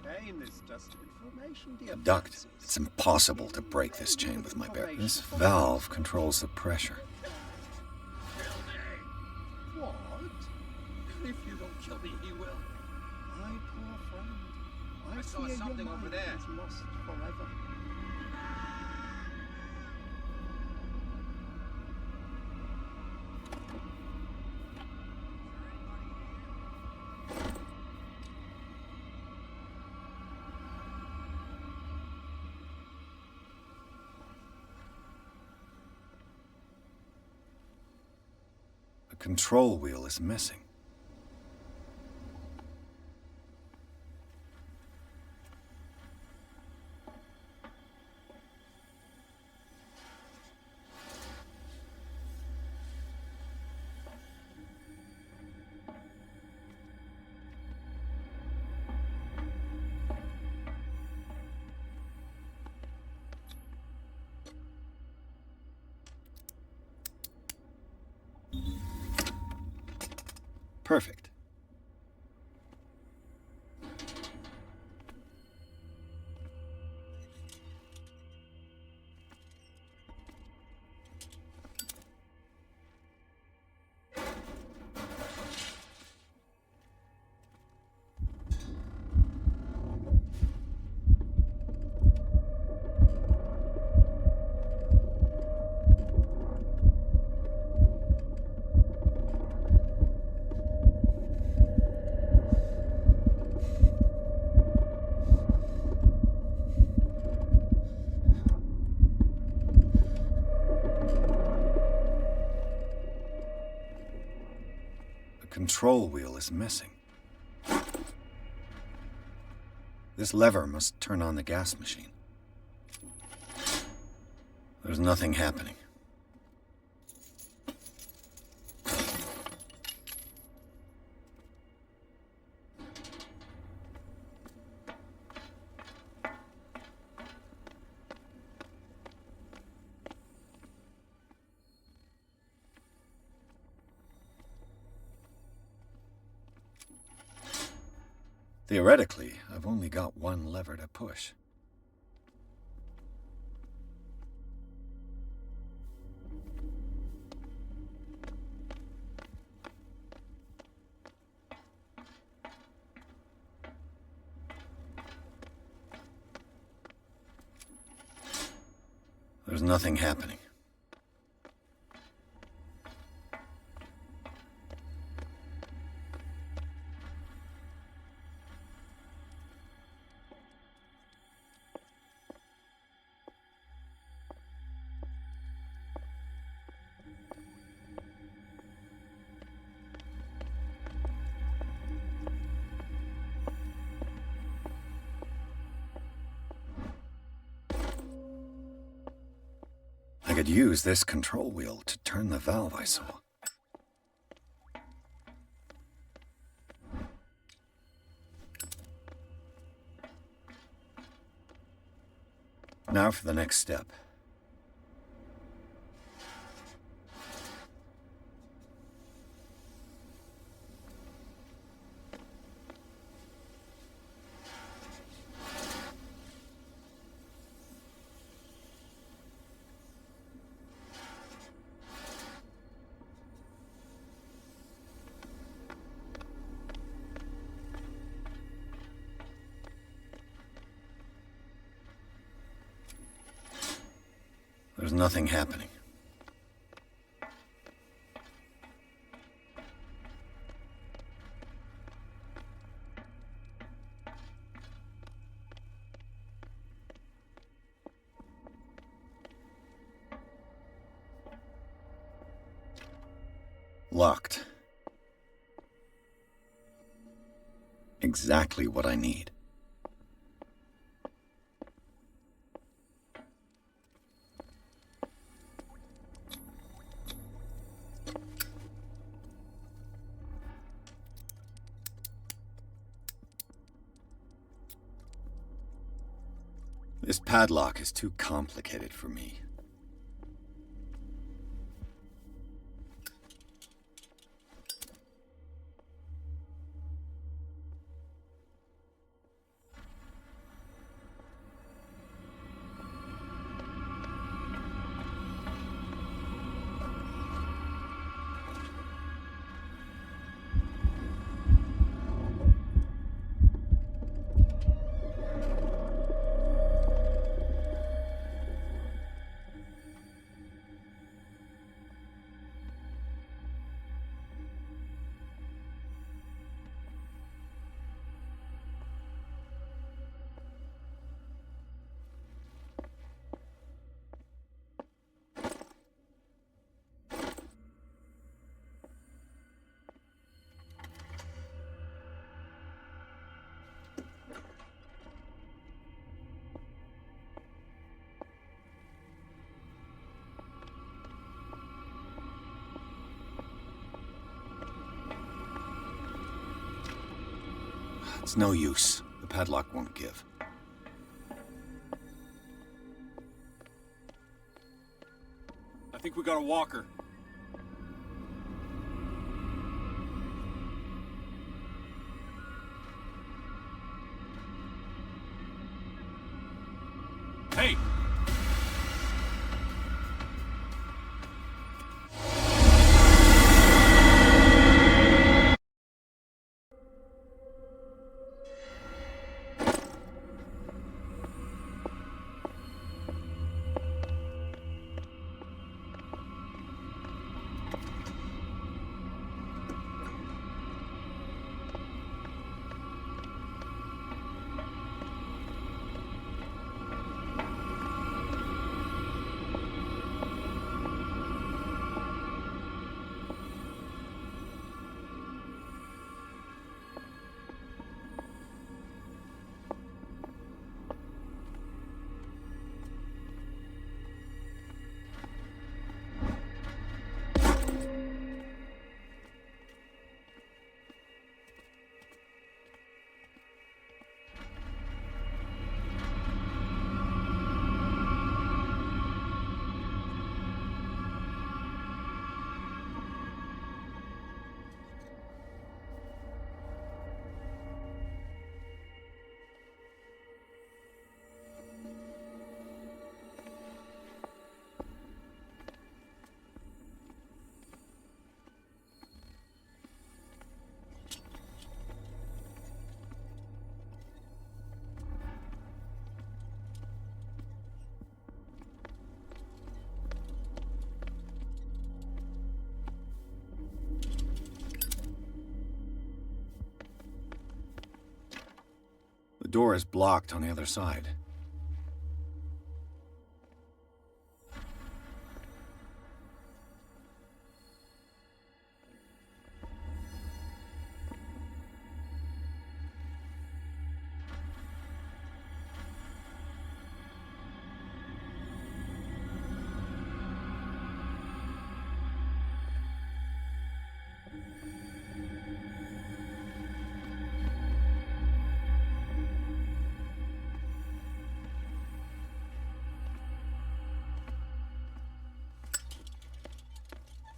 S7: Pain is just information, dear.
S2: A duct. It's impossible to break this chain with my bare. This valve controls the pressure.
S9: What? If you don't kill me, he will.
S7: My poor friend.
S8: I saw
S7: fear
S8: something
S7: your
S8: over
S7: mind
S8: there.
S7: is lost forever.
S2: The control wheel is missing. Perfect. control wheel is missing. This lever must turn on the gas machine. There's nothing happening. Theoretically, I've only got one lever to push. There's nothing happening. I could use this control wheel to turn the valve I saw. Now for the next step. There's nothing happening. Locked. Exactly what I need. This padlock is too complicated for me. It's no use. The padlock won't give.
S21: I think we got a walker. Hey!
S2: door is blocked on the other side.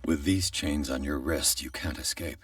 S2: With these chains on your wrist, you can't escape.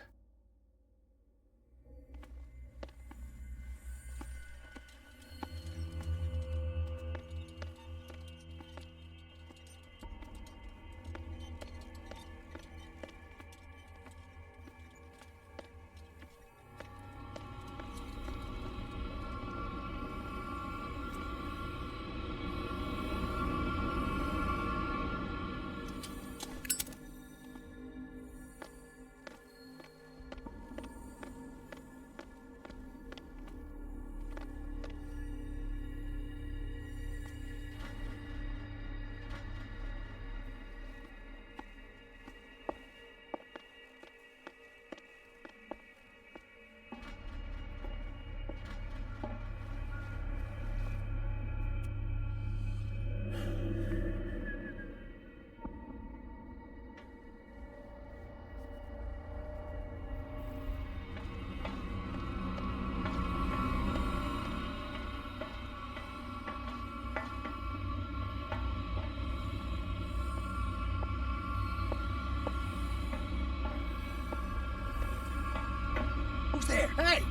S5: Who's there? Hey!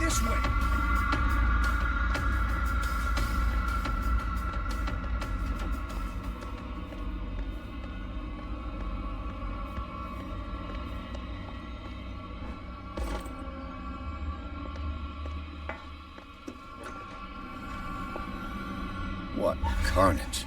S5: This way!
S2: What carnage.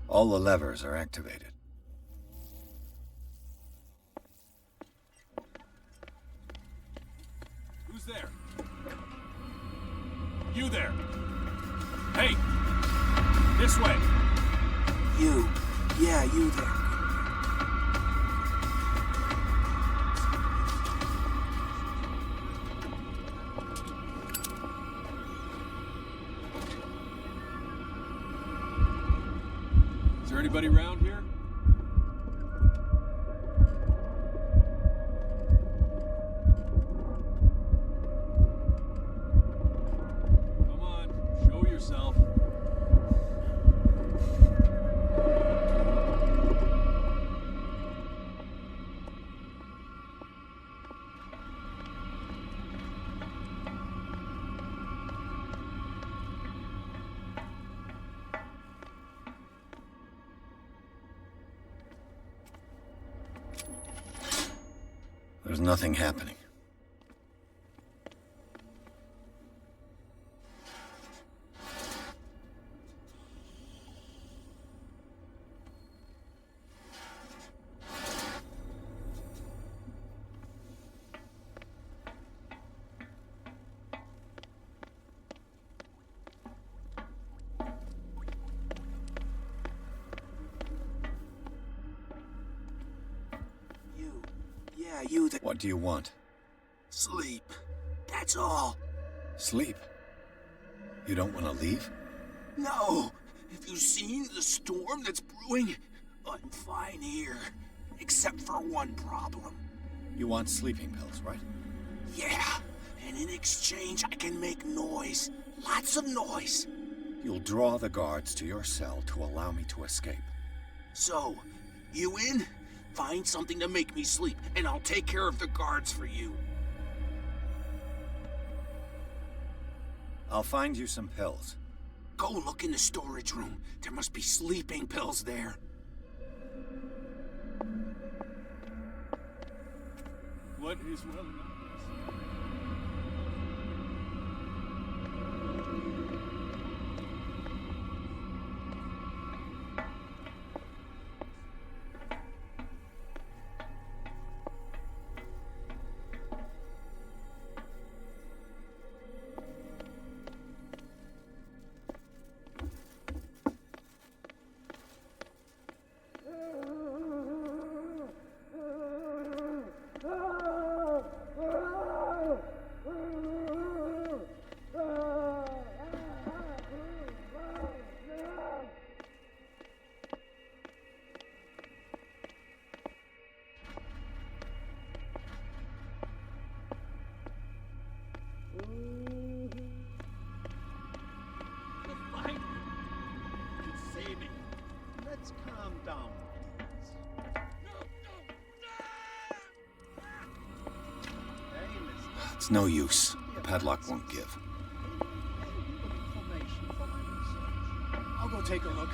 S2: All the levers are activated.
S21: Who's there? You there! Hey! This way!
S5: You. Yeah, you there.
S21: Is there anybody around here? Come on, show yourself.
S2: There's nothing happening.
S5: Yeah, you there.
S2: What do you want?
S5: Sleep. That's all.
S2: Sleep? You don't want to leave?
S5: No! Have you seen the storm that's brewing? I'm fine here. Except for one problem.
S2: You want sleeping pills, right?
S5: Yeah, and in exchange I can make noise. Lots of noise.
S2: You'll draw the guards to your cell to allow me to escape.
S5: So, you in? Find something to make me sleep, and I'll take care of the guards for you.
S2: I'll find you some pills.
S5: Go look in the storage room. There must be sleeping pills there.
S21: What is well enough?
S7: Let's calm down. Hey, mister.
S2: It's no use. The padlock won't give.
S7: Information for my research.
S18: I'll go take a look.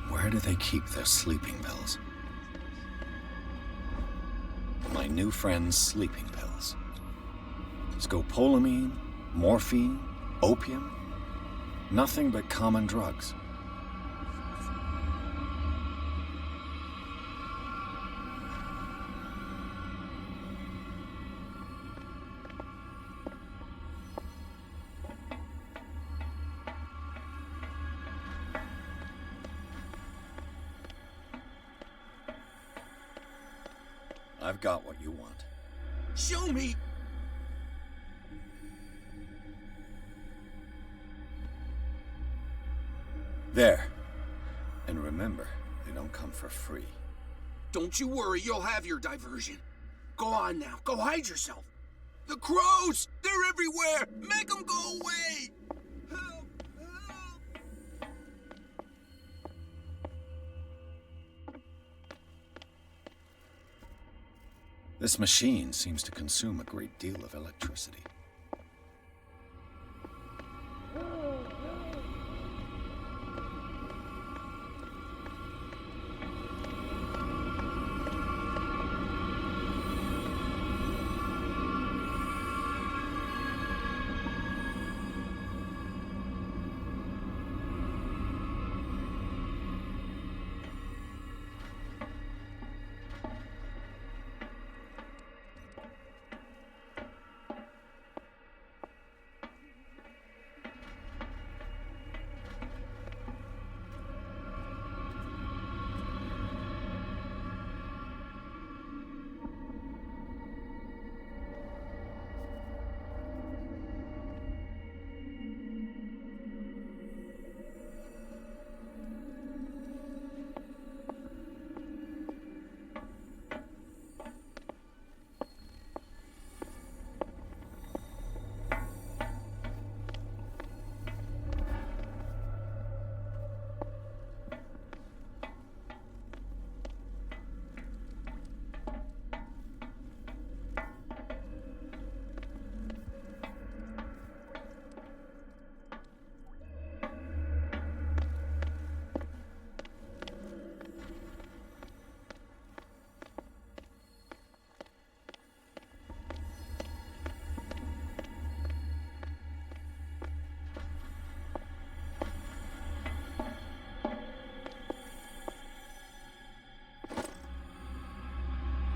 S2: Where do they keep their sleeping pills? My new friend's sleeping pills. Scopolamine, morphine, opium. Nothing but common drugs. I've got what you want.
S5: Show me!
S2: There. And remember, they don't come for free.
S5: Don't you worry, you'll have your diversion. Go on now, go hide yourself. The crows! They're everywhere! Make them go away! Help! Help!
S2: This machine seems to consume a great deal of electricity.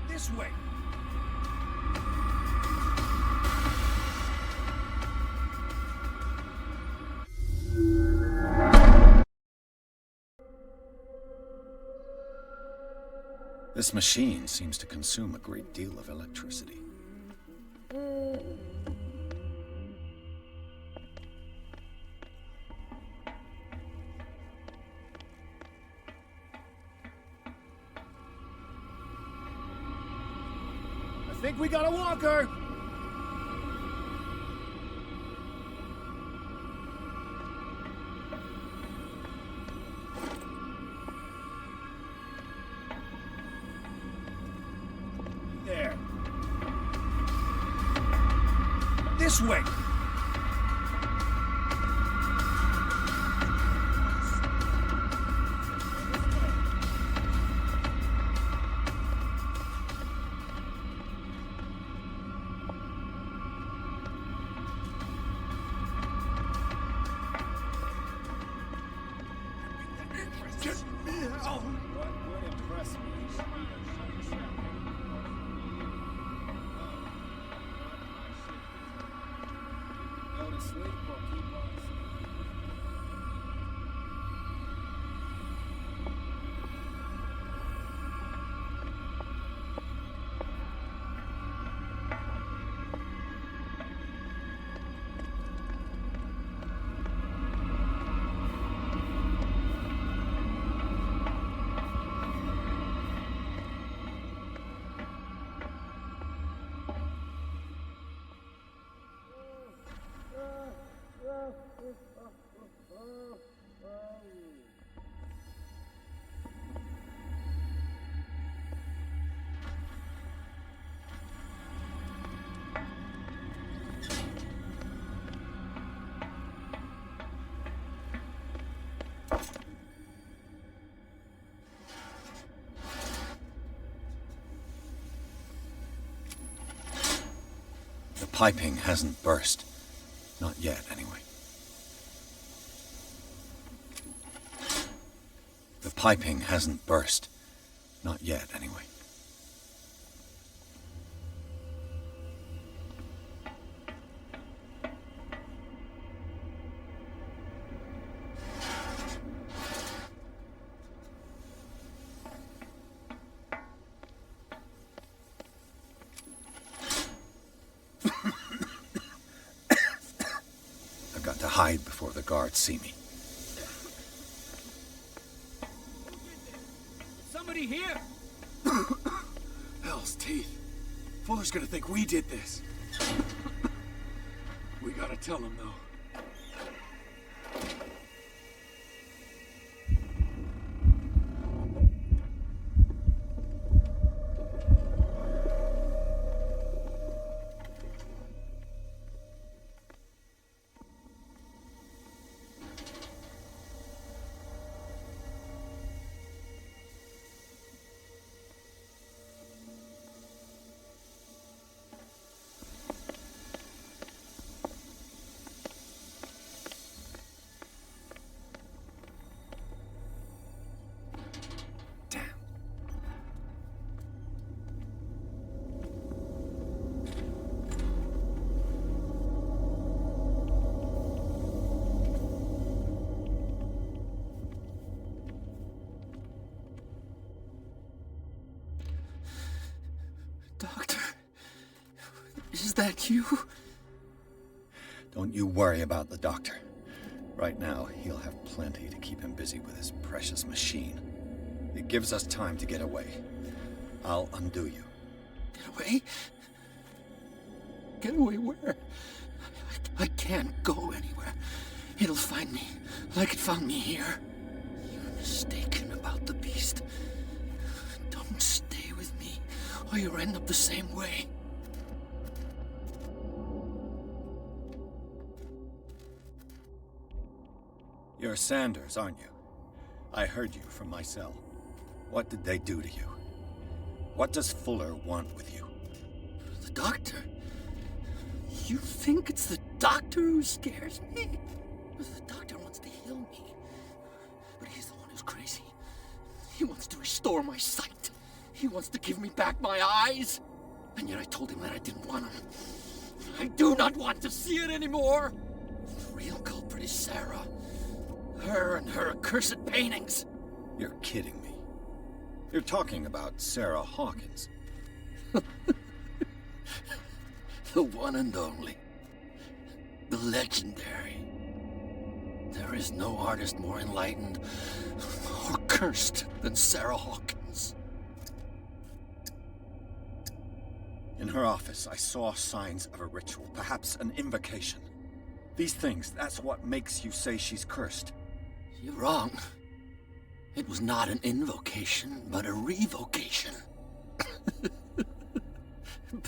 S18: This way.
S2: This machine seems to consume a great deal of electricity.
S18: I think we got a walker.
S7: There.
S9: This way!
S5: Get me out!
S12: What would impress me? Go to sleep or keep on sleeping.
S2: The piping hasn't burst. Not yet, anyway. The piping hasn't burst. Not yet, anyway. I've got to hide before the guards see me.
S9: Somebody here!
S21: Hell's teeth. Fuller's gonna think we did this. We gotta tell him, though.
S9: Doctor, is that you?
S2: Don't you worry about the doctor. Right now, he'll have plenty to keep him busy with his precious machine. It gives us time to get away. I'll undo you.
S9: Get away? Get away where? I can't go anywhere. It'll find me, like it found me here. You're mistaken about the beast. Don't stay with me, or you'll end up the same way.
S2: You're Sanders, aren't you? I heard you from my cell. What did they do to you? What does Fuller want with you?
S9: The doctor? You think it's the doctor who scares me? The doctor wants to heal me. But he's the one who's crazy. He wants to restore my sight. He wants to give me back my eyes. And yet I told him that I didn't want him. I do not want to see it anymore. The real culprit is Sarah. Her and her accursed paintings.
S2: You're kidding me. You're talking about Sarah Hawkins.
S9: The one and only. The legendary. There is no artist more enlightened or cursed than Sarah Hawkins.
S2: In her office, I saw signs of a ritual, perhaps an invocation. These things, that's what makes you say she's cursed.
S9: You're wrong. It was not an invocation, but a revocation.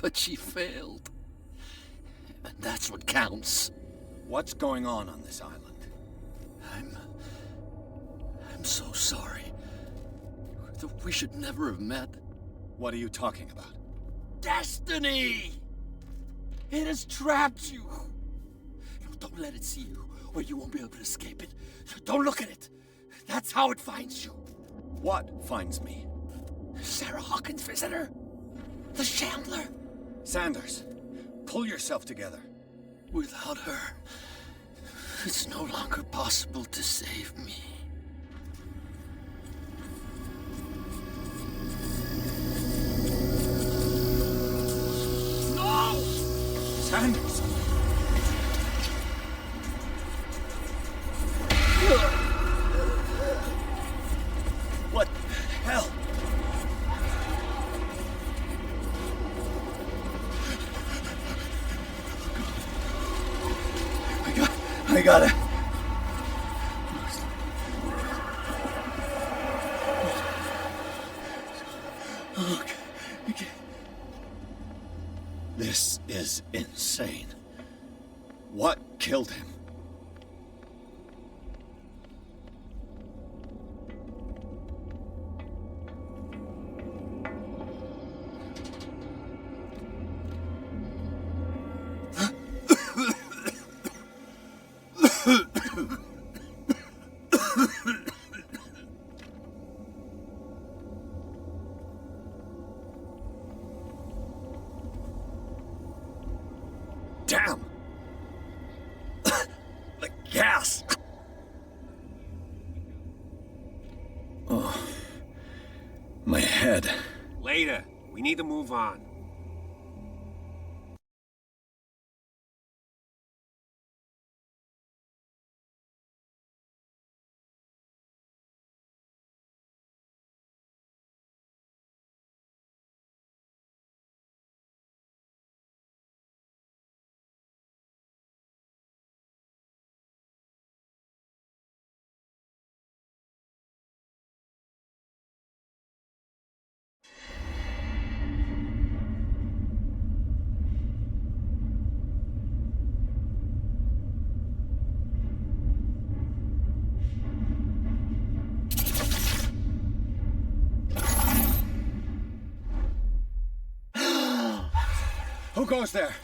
S9: But she failed. and that's what counts.
S2: What's going on this island?
S9: I'm so sorry. We should never have met.
S2: What are you talking about?
S9: Destiny! It has trapped you. Don't let it see you, or you won't be able to escape it. Don't look at it. That's how it finds you.
S2: What finds me?
S9: Sarah Hawkins' visitor. The Shambler.
S2: Sanders, pull yourself together.
S9: Without her, it's no longer possible to save me.
S2: No! Sanders! What the hell? I gotta... Okay. This is insane. What killed him? Damn! The gas! Oh, my head.
S13: Later. We need to move on.
S2: Who goes there?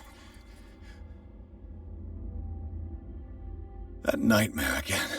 S2: That nightmare again.